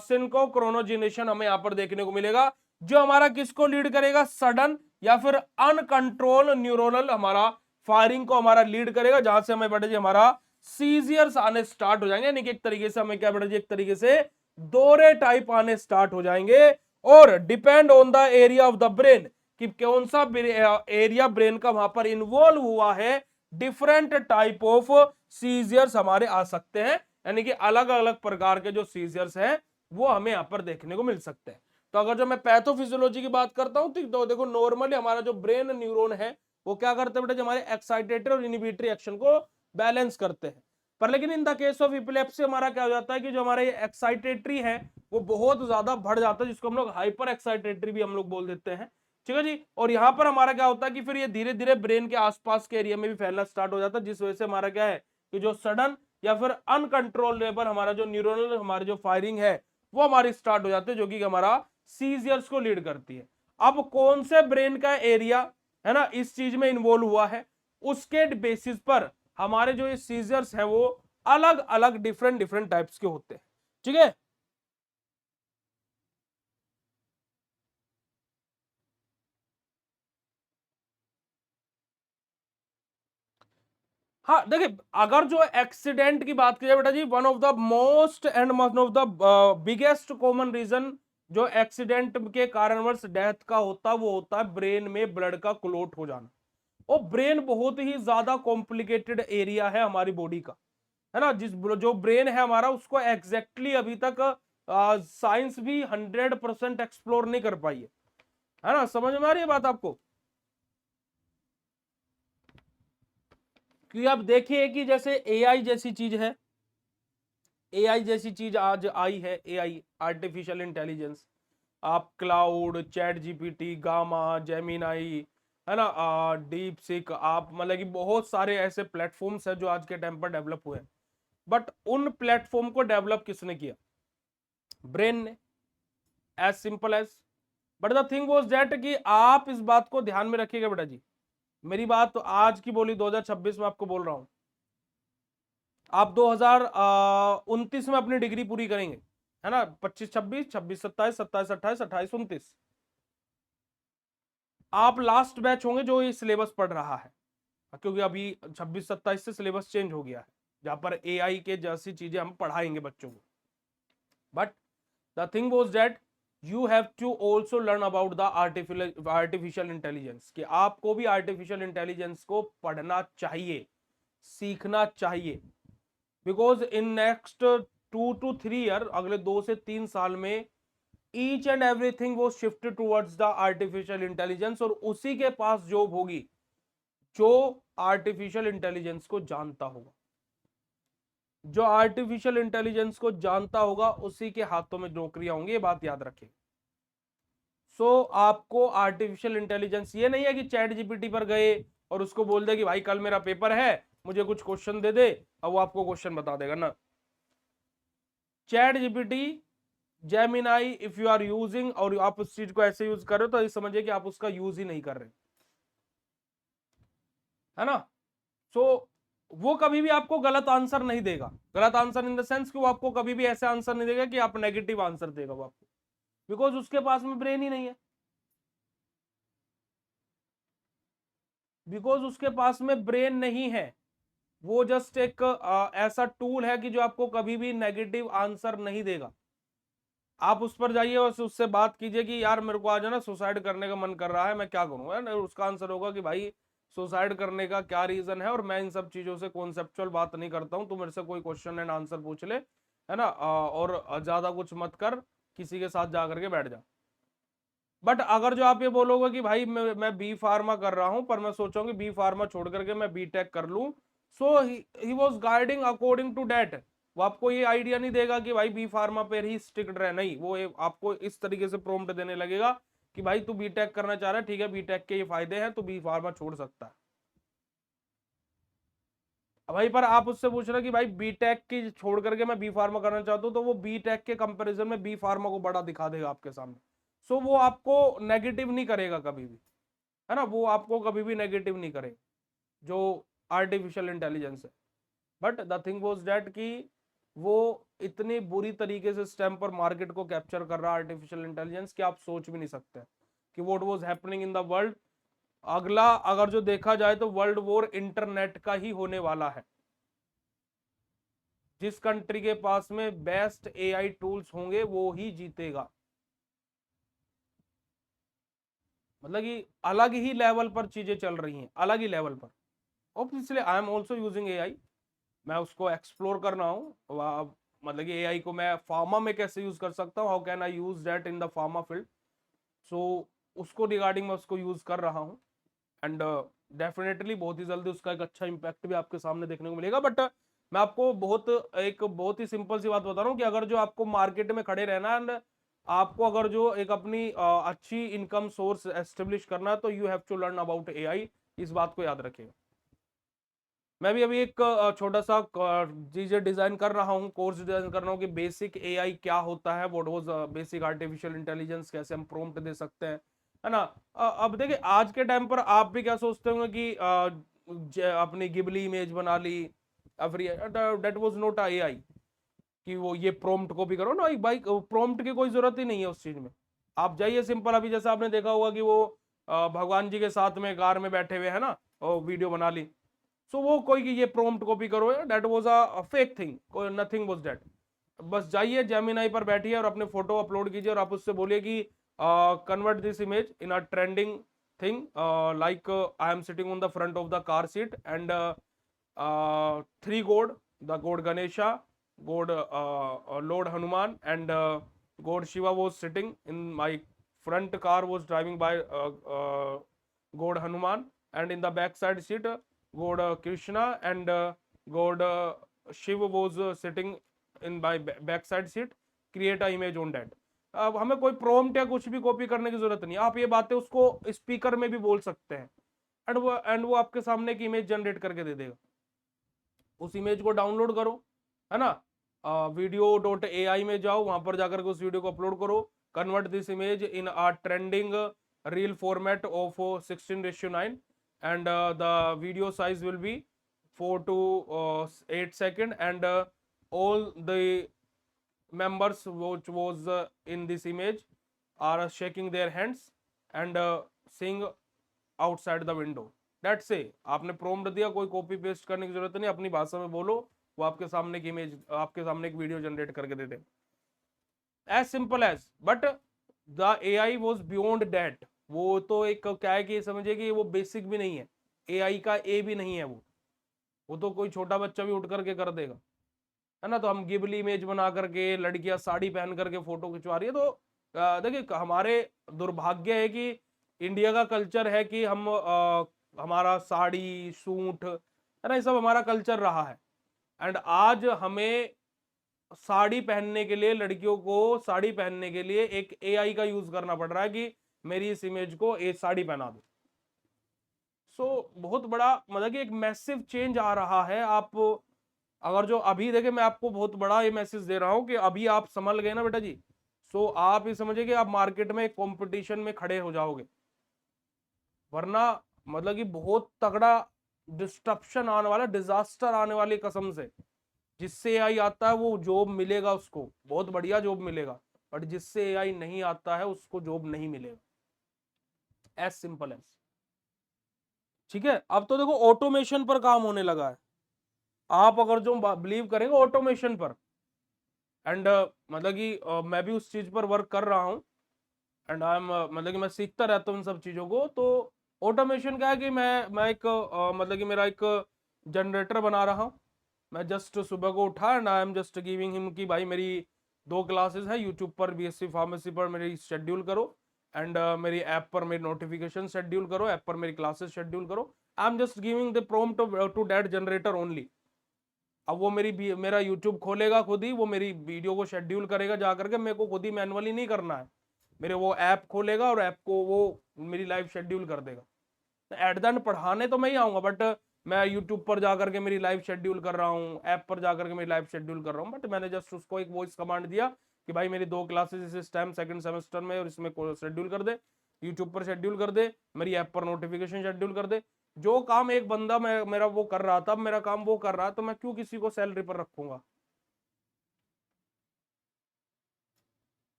सिंको क्रोनोजिनेशन हमें यहां पर देखने को मिलेगा, जो हमारा किसको लीड करेगा, सडन या फिर अनकंट्रोल न्यूरोनल हमारा फायरिंग को हमारा लीड करेगा, जहां से हमें बेटा जी हमारा सीजियर्स आने स्टार्ट हो जाएंगे, यानी कि एक तरीके से हमें क्या बेटा जी एक तरीके से दौरे टाइप आने स्टार्ट हो जाएंगे। और depend on the area of the brain कि कौन सा एरिया ब्रेन का वहां पर इन्वॉल्व हुआ है, डिफरेंट टाइप ऑफ सीजियर्स हमारे आ सकते हैं, यानी कि अलग अलग प्रकार के जो सीजियर्स हैं वो हमें यहां पर देखने को मिल सकते हैं। तो अगर जो मैं पैथोफिजियोलॉजी की बात करता हूं तो देखो नॉर्मली हमारा जो ब्रेन न्यूरॉन है वो क्या करते हैं बेटा, हमारे एक्साइटेटरी और इनहिबिटरी एक्शन को बैलेंस करते हैं। पर लेकिन in the case of epilepsy हमारा क्या हो जाता है कि जो हमारे एक्साइटेटरी है वो बहुत ज्यादा बढ़ जाता है, जिसको हम लोग हाइपर एक्साइटेटरी भी हम लोग बोल देते हैं, ठीक है जी। और यहाँ पर हमारा क्या होता है कि फिर ये धीरे धीरे ब्रेन के आसपास के एरिया में भी फैलना स्टार्ट हो जाता है, जिस वजह से हमारा क्या है कि जो सडन या फिर अनकंट्रोलेबल हमारा जो न्यूरोनल हमारी जो फायरिंग है वो हमारी स्टार्ट हो जाती है, जो कि हमारा सीजियर्स को लीड करती है। अब कौन से ब्रेन का एरिया है ना इस चीज में इन्वॉल्व हुआ है, उसके बेसिस पर हमारे जो ये सीजर्स हैं वो अलग अलग डिफरेंट डिफरेंट टाइप्स के होते हैं। ठीक है। हाँ देखिए, अगर जो एक्सीडेंट की बात की जाए बेटा जी, one of the most and one of the biggest common reason जो एक्सीडेंट के कारणवश डेथ का होता है वो होता है ब्रेन में ब्लड का क्लोट हो जाना। और ब्रेन बहुत ही ज्यादा कॉम्प्लिकेटेड एरिया है हमारी बॉडी का, है ना। जो ब्रेन है हमारा उसको एग्जैक्टली अभी तक साइंस भी 100% एक्सप्लोर नहीं कर पाई है ना। समझ में आ रही है बात आपको? कि आप देखिए कि जैसे एआई जैसी चीज है, एआई जैसी चीज आज आई है, एआई आर्टिफिशियल इंटेलिजेंस, आप cloud, chat GPT, gamma, Gemini, है ना, डीप सिक, आप मतलब कि बहुत सारे ऐसे प्लेटफॉर्म्स हैं जो आज के टाइम पर डेवलप हुए हैं। बट उन प्लेटफॉर्म को डेवलप किसने किया? ब्रेन ने, as simple as. But the thing was that कि आप इस बात को ध्यान में रखिएगा बेटा जी, मेरी बात तो आज की बोली 2026 में आपको बोल रहा हूं। आप 2029 में अपनी डिग्री पूरी करेंगे, है ना, 25 26 26 27 27 28 28 29, आप लास्ट बैच होंगे जो ये सिलेबस पढ़ रहा है, क्योंकि अभी 26 27 से सिलेबस चेंज हो गया है, जहां पर एआई के जैसी चीजें हम पढ़ाएंगे बच्चों को। But the thing was that you have to also learn about the artificial intelligence, कि आपको भी आर्टिफिशियल इंटेलिजेंस को पढ़ना चाहिए, सीखना चाहिए। Because in next 2 to 3 year, अगले 2 से 3 साल में ईच एंड एवरीथिंग वो shift towards the artificial intelligence, और उसी के पास जॉब होगी जो आर्टिफिशियल इंटेलिजेंस को जानता होगा। जो आर्टिफिशियल इंटेलिजेंस को जानता होगा उसी के हाथों में नौकरियां होंगी, ये बात याद रखें। सो आपको आर्टिफिशियल इंटेलिजेंस ये नहीं है कि चैट जीपीटी पर गए और उसको बोल दे कि भाई कल मेरा पेपर है, मुझे कुछ क्वेश्चन दे दे, और वो आपको क्वेश्चन बता देगा ना। Chat GPT, Gemini, if you are using और आप उस चीज को ऐसे यूज कर रहे हो तो ये समझिए कि आप उसका यूज ही नहीं कर रहे, है ना। सो वो कभी भी आपको गलत आंसर नहीं देगा, गलत आंसर इन द सेंस कि वो आपको कभी भी ऐसे आंसर नहीं देगा कि आप नेगेटिव आंसर देगा वो आपको, बिकॉज उसके पास में ब्रेन ही नहीं है, बिकॉज उसके पास में ब्रेन नहीं है। वो जस्ट एक ऐसा टूल है कि जो आपको कभी भी नेगेटिव आंसर नहीं देगा। आप उस पर जाइए और उससे बात कीजिए कि यार मेरे को आज है ना सुसाइड करने का मन कर रहा है, मैं क्या करूं, है ना, उसका आंसर होगा कि भाई सुसाइड करने का क्या रीजन है, और मैं इन सब चीजों से कॉन्सेप्चुअल बात नहीं करता हूं, तू मेरे से कोई क्वेश्चन एंड आंसर पूछ ले, है ना, और ज्यादा कुछ मत कर, किसी के साथ जा करके बैठ जा। बट अगर जो आप ये बोलोगे कि भाई मैं बी फार्मा कर रहा हूं पर मैं सोचूंगी बी फार्मा छोड़ करके मैं बी टेक कर लूं, so he was guiding according to date. वो आपको ये आइडिया नहीं देगा कि भाई बी फार्मा पे ही स्टिक्ड रहे, नहीं, वो आपको इस तरीके से प्रॉम्प्ट देने लगेगा कि भाई तू बी टेक करना चाह रहा है, ठीक है, बी टेक के ये फायदे हैं, तो बी फार्मा छोड़ सकता है। भाई पर आप उससे पूछ रहे कि भाई बी टेक की छोड़ करके मैं बी फार्मा करना चाहता हूँ, तो वो बी टेक के कंपैरिजन में बी फार्मा को बड़ा दिखा देगा आपके सामने। सो वो आपको नेगेटिव नहीं करेगा कभी भी, है ना, वो आपको कभी भी नेगेटिव नहीं करेगा जो आर्टिफिशियल इंटेलिजेंस है। But the thing was that कि वो इतनी बुरी तरीके से स्टैम पर मार्केट को कैप्चर कर रहा है आर्टिफिशियल इंटेलिजेंस कि आप सोच भी नहीं सकते कि what was happening in the world. अगला अगर जो देखा जाए तो वर्ल्ड वॉर इंटरनेट का ही होने वाला है। जिस कंट्री के पास में बेस्ट एआई टूल्स होंगे वो ही जीतेगा। मतलब कि अलग ही लेवल पर चीजें चल रही हैं, अलग ही लेवल पर। Obviously I am also using AI, मैं उसको एक्सप्लोर कर रहा हूँ, मतलब कि एआई को मैं फार्मा में कैसे यूज कर सकता हूँ, how can I use that in the pharma field. So उसको रिगार्डिंग मैं उसको यूज कर रहा हूँ, एंड डेफिनेटली बहुत ही जल्दी उसका एक अच्छा इम्पैक्ट भी आपके सामने देखने को मिलेगा। बट मैं आपको बहुत ही सिंपल सी बात बता रहा हूँ कि अगर जो आपको मार्केट में खड़े रहना एंड आपको अगर जो एक अपनी अच्छी इनकम सोर्स एस्टेब्लिश करना है तो you have to learn about AI, इस बात को याद रखिएगा। मैं भी अभी एक छोटा सा चीजें डिजाइन कर रहा हूँ, कोर्स डिजाइन कर रहा हूँ कि बेसिक एआई क्या होता है, what was basic artificial intelligence, कैसे हम प्रॉम्प्ट दे सकते हैं, है ना। अब देखिए आज के टाइम पर आप भी क्या सोचते होंगे कि अपनी गिबली इमेज बना ली, दैट वाज नॉट एआई कि वो ये प्रॉम्प्ट कॉपी करो ना भाई, प्रॉम्प्ट की कोई जरूरत ही नहीं है उस चीज में। आप जाइए सिंपल, अभी जैसा आपने देखा होगा कि वो भगवान जी के साथ में कार में बैठे हुए है ना, और वीडियो बना ली। सो वो कोई कि ये प्रॉम्प्ट कॉपी करो, that was a fake thing, nothing was that. बस जाइए जेमिनाई पर बैठिए और अपने फोटो अपलोड कीजिए और आप उससे बोलिए कि convert this image in a trending thing, like I am sitting on the front of the car seat and three god, the god Ganesha, god Lord Hanuman, and god Shiva was sitting in my front car, was driving by god Hanuman, and in the back side seat god Krishna and god Shiva was sitting in my back side seat, create a image on that। अब हमें कोई prompt या कुछ भी copy करने की जरूरत नहीं, आप ये बातें उसको स्पीकर में भी बोल सकते हैं एंड वो आपके सामने की इमेज जनरेट करके दे देगा। उस इमेज को डाउनलोड करो, है ना, video.ai में जाओ, वहां पर जाकर के उस वीडियो को अपलोड करो, convert this image in a trending reel format of 16:9 and the video size will be 4 to 8 second and all the members which was in this image are shaking their hands and seeing outside the window. That से आपने prompt दिया, कोई copy paste करने की जरूरत नहीं, अपनी भाषा में बोलो, वो आपके सामने की इमेज, आपके सामने एक वीडियो जनरेट करके दे दे, as simple as. But the AI was beyond that, वो तो एक क्या है कि समझिए कि वो बेसिक भी नहीं है, एआई का ए भी नहीं है वो तो कोई छोटा बच्चा भी उठ करके कर देगा, है ना। तो हम गिबली इमेज बना करके, लड़कियां साड़ी पहन करके फोटो खिंचवा रही है, तो देखिए हमारे दुर्भाग्य है कि इंडिया का कल्चर है कि हम हमारा साड़ी सूट, है ना, ये सब हमारा कल्चर रहा है। एंड आज हमें साड़ी पहनने के लिए, लड़कियों को साड़ी पहनने के लिए एक एआई का यूज करना पड़ रहा है कि मेरी इस इमेज को ए साड़ी पहना दो। सो बहुत बड़ा मतलब कि एक मैसिव चेंज आ रहा है। आप अगर जो अभी देखे, मैं आपको बहुत बड़ा ये मैसेज दे रहा हूं कि अभी आप संभल गए ना बेटा जी, सो आप ये समझिए कि आप मार्केट में कंपटीशन में खड़े हो जाओगे, वरना मतलब कि बहुत तगड़ा डिस्ट्रप्शन आने वाला, डिजास्टर आने वाली कसम से। जिससे एआई आता है वो जॉब मिलेगा, उसको बहुत बढ़िया जॉब मिलेगा, बट जिससे एआई नहीं आता है उसको जॉब नहीं मिलेगा, एज सिंपल एज। ठीक है, अब तो देखो ऑटोमेशन पर काम होने लगा है, आप अगर जो बिलीव करेंगे ऑटोमेशन पर, एंड मतलब कि मैं भी उस चीज पर वर्क कर रहा हूँ, एंड आई एम मतलब कि मैं सीखता रहता हूँ इन सब चीजों को। तो ऑटोमेशन क्या है कि मैं एक मतलब कि मेरा एक जनरेटर बना रहा हूँ। मैं जस्ट सुबह को उठा and I am just giving him कि भाई मेरी 2 क्लासेस है यूट्यूब पर, बीएससी फार्मेसी पर मेरी शेड्यूल करो, एंड मेरी ऐप पर मेरी नोटिफिकेशन शेड्यूल करो, ऐप पर मेरी क्लासेस शेड्यूल करो। I am just giving the prompt to that generator only. अब वो मेरा यूट्यूब खोलेगा खुद ही, वो मेरी वीडियो को शेड्यूल करेगा, जा करके मेरे को खुद ही मैनुअली नहीं करना है, मेरे वो ऐप खोलेगा और ऐप को वो मेरी लाइव शेड्यूल कर देगा। एट द एंड पढ़ाने तो मैं ही आऊंगा, बट मैं यूट्यूब पर जाकर के मेरी लाइव शेड्यूल कर रहा हूँ, ऐप पर जाकर के मेरी लाइव शेड्यूल कर रहा हूँ, बट मैंने जस्ट उसको एक वॉइस कमांड दिया कि भाई मेरी 2 क्लासेस इस टाइम सेकंड सेमेस्टर में और इसमें शेड्यूल कर दे, यूट्यूब पर शेड्यूल कर दे, मेरी ऐप पर नोटिफिकेशन शेड्यूल कर दे। जो काम एक बंदा मेरा वो कर रहा था, मेरा काम वो कर रहा है, तो मैं क्यों किसी को सैलरी पर रखूंगा,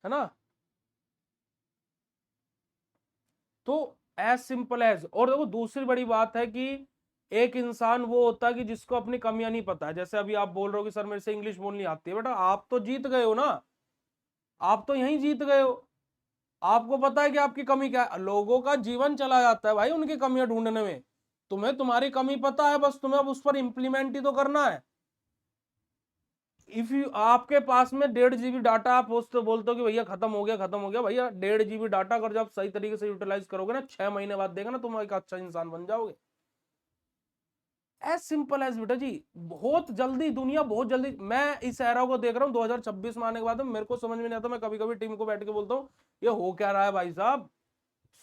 है ना। तो एज सिंपल एज। और देखो दूसरी बड़ी बात है कि एक इंसान वो होता है कि जिसको अपनी कमियां नहीं पता है। जैसे अभी आप बोल रहे हो कि सर मेरे से इंग्लिश बोलनी आती है, बेटा आप तो जीत गए हो ना, आप तो यहीं जीत गए हो। आपको पता है कि आपकी कमी क्या है। लोगों का जीवन चला जाता है भाई उनकी कमियां ढूंढने में, तुम्हें तुम्हारी कमी पता है, बस तुम्हें अब उस पर इंप्लीमेंट ही तो करना है। इफ यू आपके पास में 1.5 GB डाटा, आप बोलते हो कि भैया खत्म हो गया, खत्म हो गया, भैया 1.5 GB डाटा अगर जब सही तरीके से यूटिलाइज करोगे ना, 6 महीने बाद देखा ना तुम एक अच्छा इंसान बन जाओगे। एज सिंपल एज बेटा जी। बहुत जल्दी दुनिया, बहुत जल्दी, मैं इस एरा को देख रहा हूँ 2026 में आने के बाद मेरे को समझ में नहीं आता। मैं कभी कभी टीम को बैठ के बोलता हूँ ये हो क्या रहा है भाई साहब,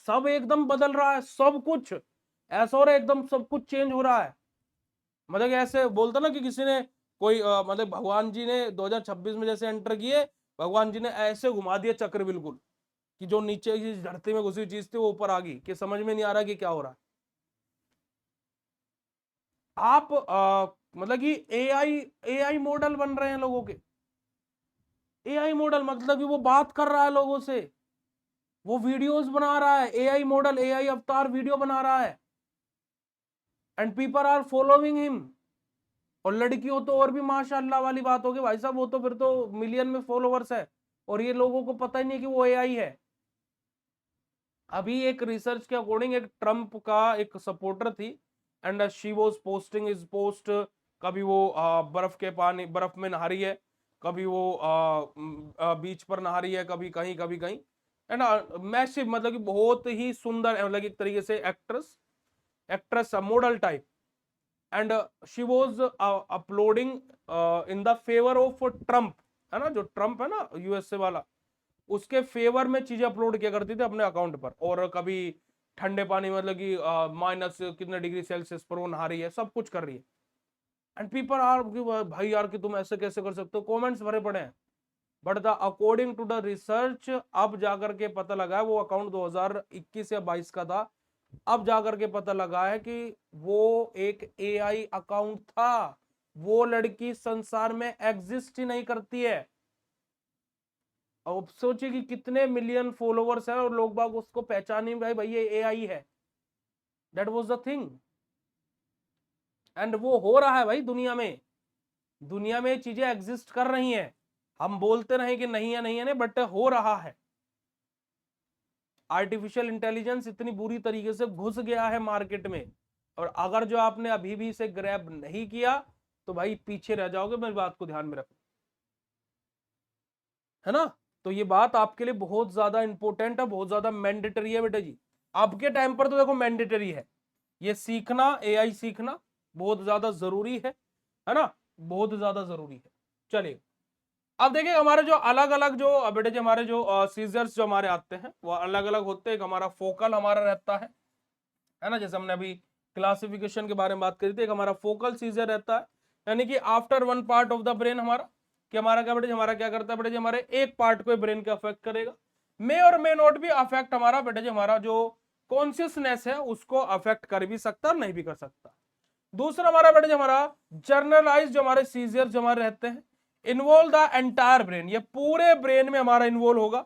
सब एकदम बदल रहा है, सब कुछ ऐसा हो रहा है, एकदम सब कुछ चेंज हो रहा है। मतलब कि ऐसे बोलता ना कि किसी ने कोई मतलब भगवान जी ने 2026 में जैसे एंटर किए, भगवान जी ने ऐसे घुमा दिया चक्र बिल्कुल, कि जो नीचे की धरती में घुसी हुई चीज थी वो ऊपर आ गई, कि समझ में नहीं आ रहा कि क्या हो रहा है। आप मतलब कि एआई एआई मॉडल बन रहे हैं लोगों के। एआई मॉडल मतलब कि वो बात कर रहा है लोगों से, वो वीडियोस बना रहा है, एआई मॉडल, एआई अवतार वीडियो बना रहा है, and people are following him. और लड़की हो तो और भी माशाअल्लाह वाली बात होगी भाई साहब, वो तो फिर तो मिलियन में फॉलोवर्स है, और ये लोगों को पता ही नहीं कि वो एआई है। अभी एक रिसर्च के अकॉर्डिंग एक ट्रम्प का एक सपोर्टर थी, and she was posting is post, कभी वो बर्फ के पानी, बर्फ में नहा रही है, कभी वो बीच पर नहा रही है, कभी कहीं, एंड मैसिव, मतलब कि बहुत ही सुंदर, मतलब एक तरीके से actress, actress model type, and she was uploading in the favour of Trump, है ना, जो ट्रम्प है ना यूएसए वाला, उसके फेवर में चीजें अपलोड किया करती थी अपने अकाउंट पर। और कभी ठंडे पानी, मतलब कि माइनस कितने डिग्री सेल्सियस पर वो नहा रही है, सब कुछ कर रही है, एंड पीपल आर भाई यार कि तुम ऐसे कैसे कर सकते हो, कमेंट्स भरे पड़े हैं। But the according to the research, अब जाकर के पता लगा है, वो अकाउंट 2021 या 22 का था, अब जाकर के पता लगा है कि वो एक एआई अकाउंट था, वो लड़की संसार में एग्जिस्ट ही नहीं करती है। अब सोचिए कि कितने मिलियन फॉलोवर्स है और लोग बाग उसको पहचान नहीं भाई, भाई ये एआई है। That was the thing, and वो हो रहा है भाई दुनिया में, दुनिया में चीजें एग्जिस्ट कर रही हैं। हम बोलते रहे कि नहीं है नहीं है, नहीं, बट हो रहा है। आर्टिफिशियल इंटेलिजेंस इतनी बुरी तरीके से घुस गया है मार्केट में, और अगर जो आपने अभी भी इसे ग्रैब नहीं किया तो भाई पीछे रह जाओगे, मेरी बात को ध्यान में रखो, है ना। तो ये बात आपके लिए बहुत ज्यादा इंपॉर्टेंट है, बहुत ज्यादा मैंडेटरी है बेटा जी। आपके टाइम पर तो देखो मैंडेटरी है, ये सीखना, एआई सीखना बहुत ज्यादा जरूरी है ना, बहुत ज्यादा जरूरी है। चलिए अब देखिए हमारे जो अलग अलग जो बेटे जी हमारे जो सीजर्स जो हमारे आते हैं वो अलग अलग होते हैं। एक हमारा फोकल हमारा रहता है ना, जैसे हमने अभी क्लासिफिकेशन के बारे में बात करी थी, एक हमारा फोकल सीजर रहता है, यानी कि after one part of the brain हमारा, कि हमारा क्या बेटे जी, हमारा क्या करता है बेटे जी, हमारे एक पार्ट को ब्रेन का अफेक्ट करेगा, मे और मे नॉट भी अफेक्ट हमारा बेटे जी, हमारा जो कॉन्शियसनेस है उसको अफेक्ट कर भी सकता है, नहीं भी कर सकता। दूसरा हमारा बेटे जी, हमारा जर्नलाइज जो हमारे सीजर जो हमारे रहते हैं, इन्वॉल्व द एंटायर ब्रेन, ये पूरे ब्रेन में हमारा इन्वॉल्व होगा।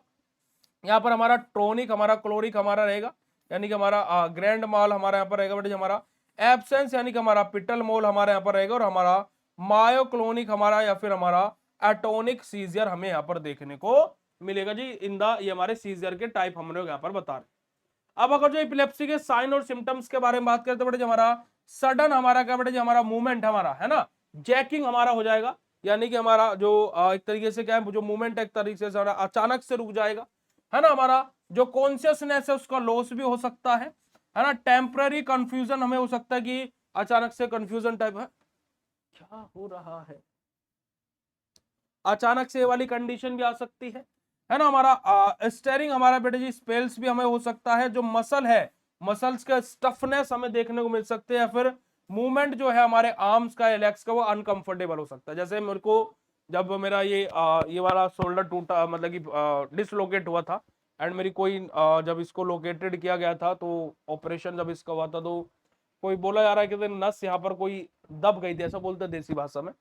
यहाँ पर हमारा ट्रोनिक, हमारा क्लोरिक हमारा रहेगा, यानी कि हमारा ग्रैंड मॉल हमारा यहाँ पर रहेगा बेटे, हमारा एब्सेंस यानी कि हमारा पिटल मोल हमारे यहाँ पर रहेगा, और हमारा मायोक्लोनिक हमारा या फिर हमारा एटोनिक सीजर हमें यहाँ पर देखने को मिलेगा जी। इन द ये हमारे सीजर के टाइप हम लोग यहाँ पर बता रहे। अब अगर जो एपिलेप्सी के साइन और सिम्टम्स के बारे में बात करते हैं बेटे, हमारा सडन हमारा क्या बेटे, हमारा मूवमेंट हमारा है ना, जैकिंग हमारा हो जाएगा, यानी कि हमारा जो एक तरीके से क्या है, जो मूवमेंट एक तरीके से हमारा अचानक से रुक जाएगा, है ना। हमारा जो कॉन्शियसनेस है उसका लॉस भी हो सकता है ना। टेम्पररी कंफ्यूजन हमें हो सकता है कि अचानक से कंफ्यूजन टाइप है, क्या हो रहा है, अचानक से ये वाली कंडीशन भी आ सकती है ना। हमारा स्टेरिंग हमारा बेटे जी स्पेल्स भी हमें हो सकता है, जो मसल है, मसल्स का स्टफनेस हमें देखने को मिल सकते हैं, या फिर मूवमेंट जो है हमारे आर्म्स का या लेग्स का वो अनकंफर्टेबल हो सकता है। जैसे मेरे को जब मेरा ये वाला शोल्डर टूटा, मतलब कि डिसलोकेट हुआ था, एंड मेरी कोई जब इसको लोकेटेड किया गया था, तो ऑपरेशन जब इसका हुआ था, तो कोई बोला जा रहा है कि नस यहाँ पर कोई दब गई थी, ऐसा बोलते हैं देसी भाषा में।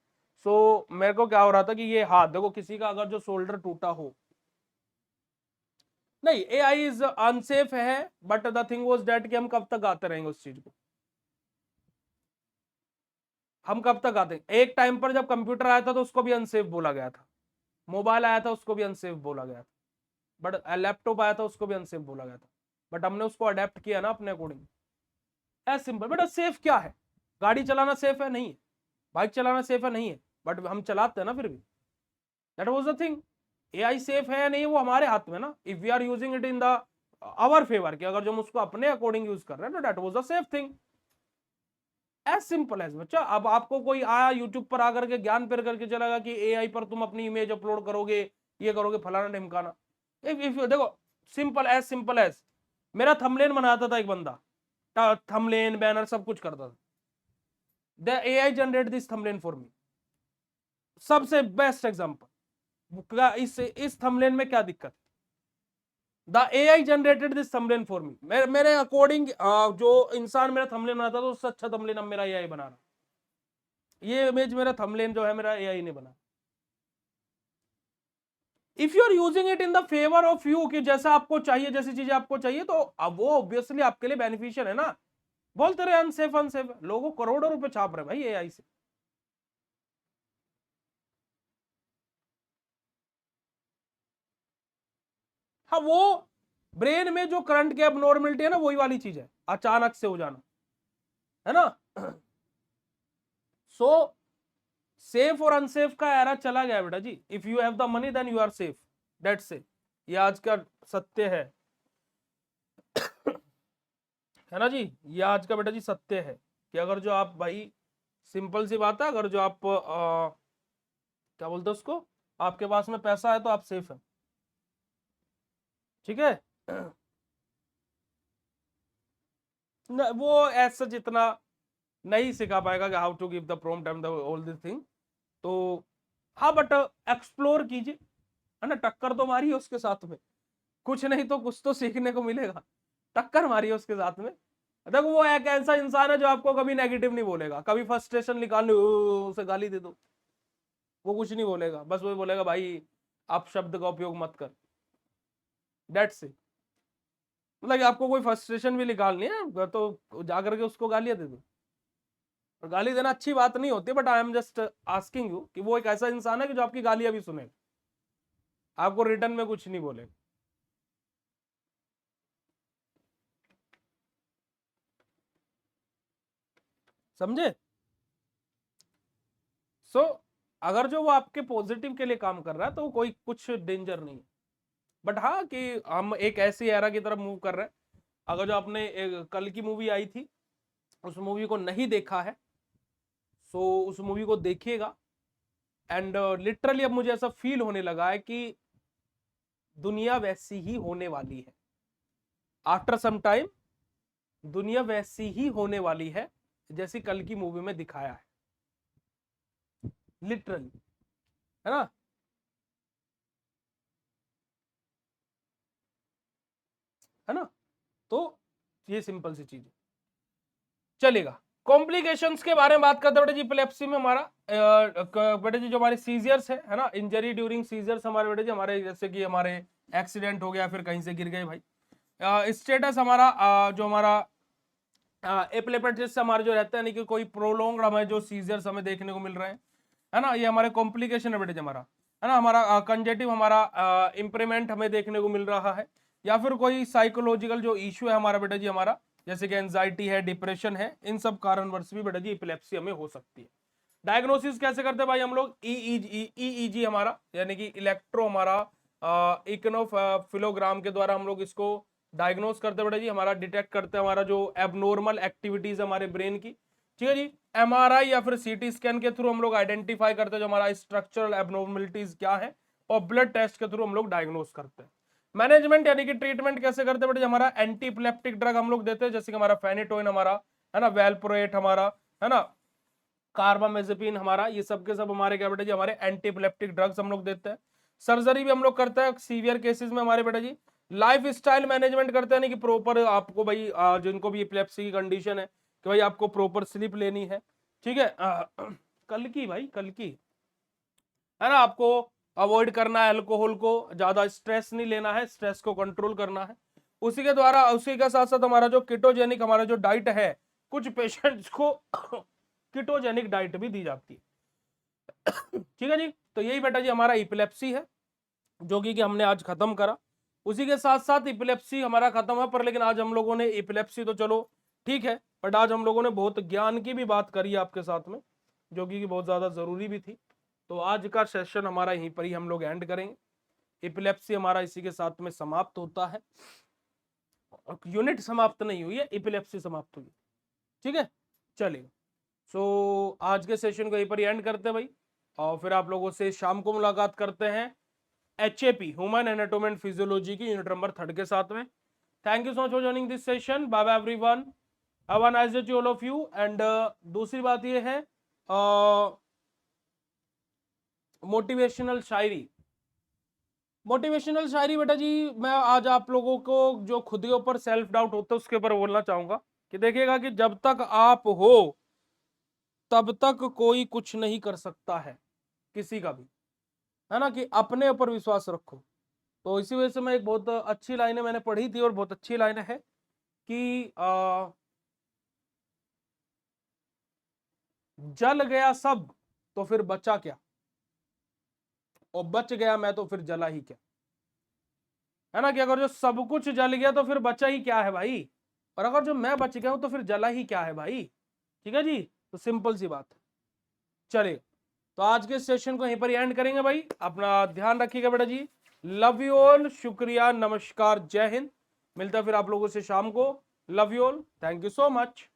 सो मेरे को क्या हो रहा था कि ये हाथ देखो, किसी का अगर जो शोल्डर टूटा हो, नहीं एआई इज अनसेफ है, but the thing was that कि हम कब तक आते रहेंगे उस चीज को, हम कब तक आते। एक टाइम पर जब कंप्यूटर आया था तो उसको भी अनसेफ बोला गया था, मोबाइल आया था उसको भी अनसेफ बोला गया था, बट लैपटॉप आया था उसको भी अनसेफ बोला गया था, बट हमने उसको अडेप्ट किया ना अपने अकॉर्डिंग। एज सिंपल बेटा, सेफ क्या है, गाड़ी चलाना सेफ है नहीं है, बाइक चलाना सेफ है नहीं है, बट हम चलाते हैं ना फिर भी। That was the thing. AI safe है या नहीं वो हमारे हाथ में ना, if we are using it in the our favour, कि अगर जो हम उसको अपने अकॉर्डिंग यूज कर रहे हैं, तो that was the safe thing. As simple as बच्चा। अब आपको कोई आया यूट्यूब पर आकर के ज्ञान पेर करके चलेगा कि एआई पर तुम अपनी इमेज अपलोड करोगे, ये करोगे, फलाना ढिमकाना। इफ देखो, सिंपल एज मेरा थंबनेल बनाता था एक बंदा, थंबनेल बैनर सब कुछ करता था। The AI generate this thumbnail for me, सबसे बेस्ट एग्जांपल। इस थंबनेल में क्या दिक्कत? The AI generated this thumbnail for me. मेरे अकॉर्डिंग जो इंसान मेरा थंबनेल बनाता था उससे अच्छा थंबनेल अब मेरा एआई बना रहा। ये इमेज मेरा थंबनेल जो है मेरा एआई ने बना। If you are using it in the favour of you, कि जैसा आपको चाहिए, जैसी चीजें आपको चाहिए, तो अब वो ऑब्वियसली आपके लिए बेनिफिशियल है ना। बोलते रहे अनसेफ अनसेफ, लोगों करोड़ों रुपए छाप रहे भाई एआई से। हाँ, वो ब्रेन में जो करंट की एबनॉर्मलिटी है ना, वही वाली चीज है, अचानक से हो जाना, है ना। सो सेफ और अनसेफ का एरा चला गया बेटा जी। If you have the money then you are safe, that's it. ये आज का सत्य है ना जी। ये आज का बेटा जी सत्य है कि अगर जो आप भाई, सिंपल सी बात है, अगर जो आप क्या बोलते हैं उसको, आपके पास में पैसा है तो आप सेफ है, ठीक है। न, वो ऐसा जितना नहीं सिखा पाएगा कि how to give the prompt and the all this thing. तो हाँ, बट एक्सप्लोर कीजिए, है ना। टक्कर तो मारिए उसके साथ में, कुछ नहीं तो कुछ तो सीखने को मिलेगा। टक्कर मारिए उसके साथ में। देखो, वो एक ऐसा इंसान है जो आपको कभी नेगेटिव नहीं बोलेगा, कभी फ्रस्ट्रेशन निकालने उसे गाली दे दो, वो कुछ नहीं बोलेगा, बस वो बोलेगा भाई आप शब्द का उपयोग मत कर, डेट्स इट। मतलब कि आपको कोई फ्रस्ट्रेशन भी निकालनी है तो जाकर के उसको गालियां दे दो। और गाली देना अच्छी बात नहीं होती, but I am just asking you कि वो एक ऐसा इंसान है कि जो आपकी गालियां भी सुने, आपको रिटर्न में कुछ नहीं बोले। समझे? सो अगर जो वो आपके पॉजिटिव के लिए काम कर रहा है तो कोई कुछ डेंजर नहीं है। बट हाँ, कि हम एक ऐसी एरा की तरफ मूव कर रहे हैं। अगर जो आपने कल की मूवी आई थी, उस मूवी को नहीं देखा है, सो उस मूवी को देखिएगा। एंड लिटरली अब मुझे ऐसा फील होने लगा है कि दुनिया वैसी ही होने वाली है। आफ्टर सम टाइम दुनिया वैसी ही होने वाली है जैसी कल की मूवी में दिखाया है, लिटरली, है ना। है ना। तो ये सिंपल सी चीज है, चलेगा। कॉम्प्लिकेशंस के बारे में बात करते हैं बेटे जी। इपिलेप्सी में हमारा बेटे जी जो हमारे सीजर्स है ना, इंजरी ड्यूरिंग सीजर्स हमारे बेटे जी, हमारे जैसे कि हमारे एक्सीडेंट हो गया, फिर कहीं से गिर गए भाई। स्टेटस हमारा जो हमारा एपिलेप्टिस हमारे जो रहता है, यानी कि कोई प्रोलोंग हमें जो सीजर्स हमें देखने को मिल रहे हैं, है ना, ये हमारे कॉम्प्लिकेशन है बेटे जी हमारा, है ना। हमारा कंजेटिव हमारा इंप्रूवमेंट हमें देखने को मिल रहा है, या फिर कोई साइकोलॉजिकल जो इश्यू है हमारा बेटा जी हमारा, जैसे कि एंजाइटी है, डिप्रेशन है, इन सब कारणवश भी बेटा जी एपिलेप्सी हमें हो सकती है। डायग्नोसिस कैसे करते हैं भाई हम लोग? ईईजी हमारा, यानी कि इलेक्ट्रो हमारा इकोनोफिलोग्राम के द्वारा हम लोग इसको डायग्नोस करते हैं बेटा जी, हमारा डिटेक्ट करते हैं हमारा जो एबनॉर्मल एक्टिविटीज हमारे ब्रेन की, ठीक है जी। एमआरआई या फिर सीटी स्कैन के थ्रू हम लोग आइडेंटिफाई करते हैं जो हमारा स्ट्रक्चरल एबनॉर्मलिटीज क्या है, और ब्लड टेस्ट के थ्रू हम लोग डायग्नोस करते हैं। मैनेजमेंट यानी कि ट्रीटमेंट कैसे करते हैं बेटा, हमारा एंटी इपिलेप्टिक ड्रग हम लोग देते हैं, जैसे कि हमारा फेनिटोइन हमारा, है ना, वेलप्रोएट हमारा, है ना, कार्बामेजेपिन हमारा, ये सब के सब हमारे क्या बेटा जी हमारे एंटी इपिलेप्टिक ड्रग्स हम लोग देते हैं। सर्जरी भी हम लोग करते हैं सीवियर केसेस में हमारे बेटा जी। लाइफ स्टाइल मैनेजमेंट करते हैं, नहीं कि प्रॉपर आपको भाई जिनको भी इपिलेप्सी की कंडीशन है कि भाई आपको प्रॉपर स्लीप लेनी है, ठीक है। कल की भाई, कल की, है ना, आपको अवॉइड करना है अल्कोहल को, ज्यादा स्ट्रेस नहीं लेना है, स्ट्रेस को कंट्रोल करना है। उसी के द्वारा, उसी के साथ साथ हमारा जो कीटोजेनिक हमारा जो डाइट है, कुछ पेशेंट्स को कीटोजेनिक डाइट भी दी जाती है, ठीक है जी। तो यही बेटा जी हमारा इपिलेप्सी है, जो कि हमने आज खत्म करा। उसी के साथ साथ इपिलेप्सी हमारा खत्म है, पर लेकिन आज हम लोगों ने इपिलेप्सी तो चलो ठीक है, बट आज हम लोगों ने बहुत ज्ञान की भी बात करी आपके साथ में, जो कि बहुत ज्यादा जरूरी भी थी। तो आज का सेशन हमारा यहीं पर ही हम लोग एंड करेंगे। इपिलेप्सी हमारा इसी के साथ में समाप्त होता है। यूनिट समाप्त नहीं हुई है, इपिलेप्सी समाप्त हुई, ठीक है, चलिए। सो आज के सेशन को यहीं पर एंड करते हैं भाई, और फिर आप लोगों से शाम को मुलाकात करते हैं HAP human anatomy and physiology की यूनिट नंबर 3 के साथ में। Thank you so much for joining this session. Bye bye everyone, have a nice day to all of you. And दूसरी बात ये है, मोटिवेशनल शायरी। मोटिवेशनल शायरी बेटा जी, मैं आज आप लोगों को जो खुद के ऊपर सेल्फ डाउट होता है उसके ऊपर बोलना चाहूंगा कि देखिएगा कि जब तक आप हो तब तक कोई कुछ नहीं कर सकता है, किसी का भी, है ना, कि अपने ऊपर विश्वास रखो। तो इसी वजह से मैं एक बहुत अच्छी लाइन मैंने पढ़ी थी और बहुत अच्छी लाइन है कि जल गया सब तो फिर बचा क्या, और बच गया मैं तो फिर जला ही क्या। है ना, कि अगर जो सब कुछ जल गया तो फिर बचा ही क्या है भाई, और अगर जो मैं बच गया हूं तो फिर जला ही क्या है भाई। ठीक है जी, तो सिंपल सी बात है। चलिए, तो आज के सेशन को यहीं पर एंड करेंगे भाई। अपना ध्यान रखिएगा बेटा जी। लव यू ऑल, शुक्रिया, नमस्कार, जय हिंद। मिलता है फिर आप लोगों से शाम को। Love you all, thank you so much.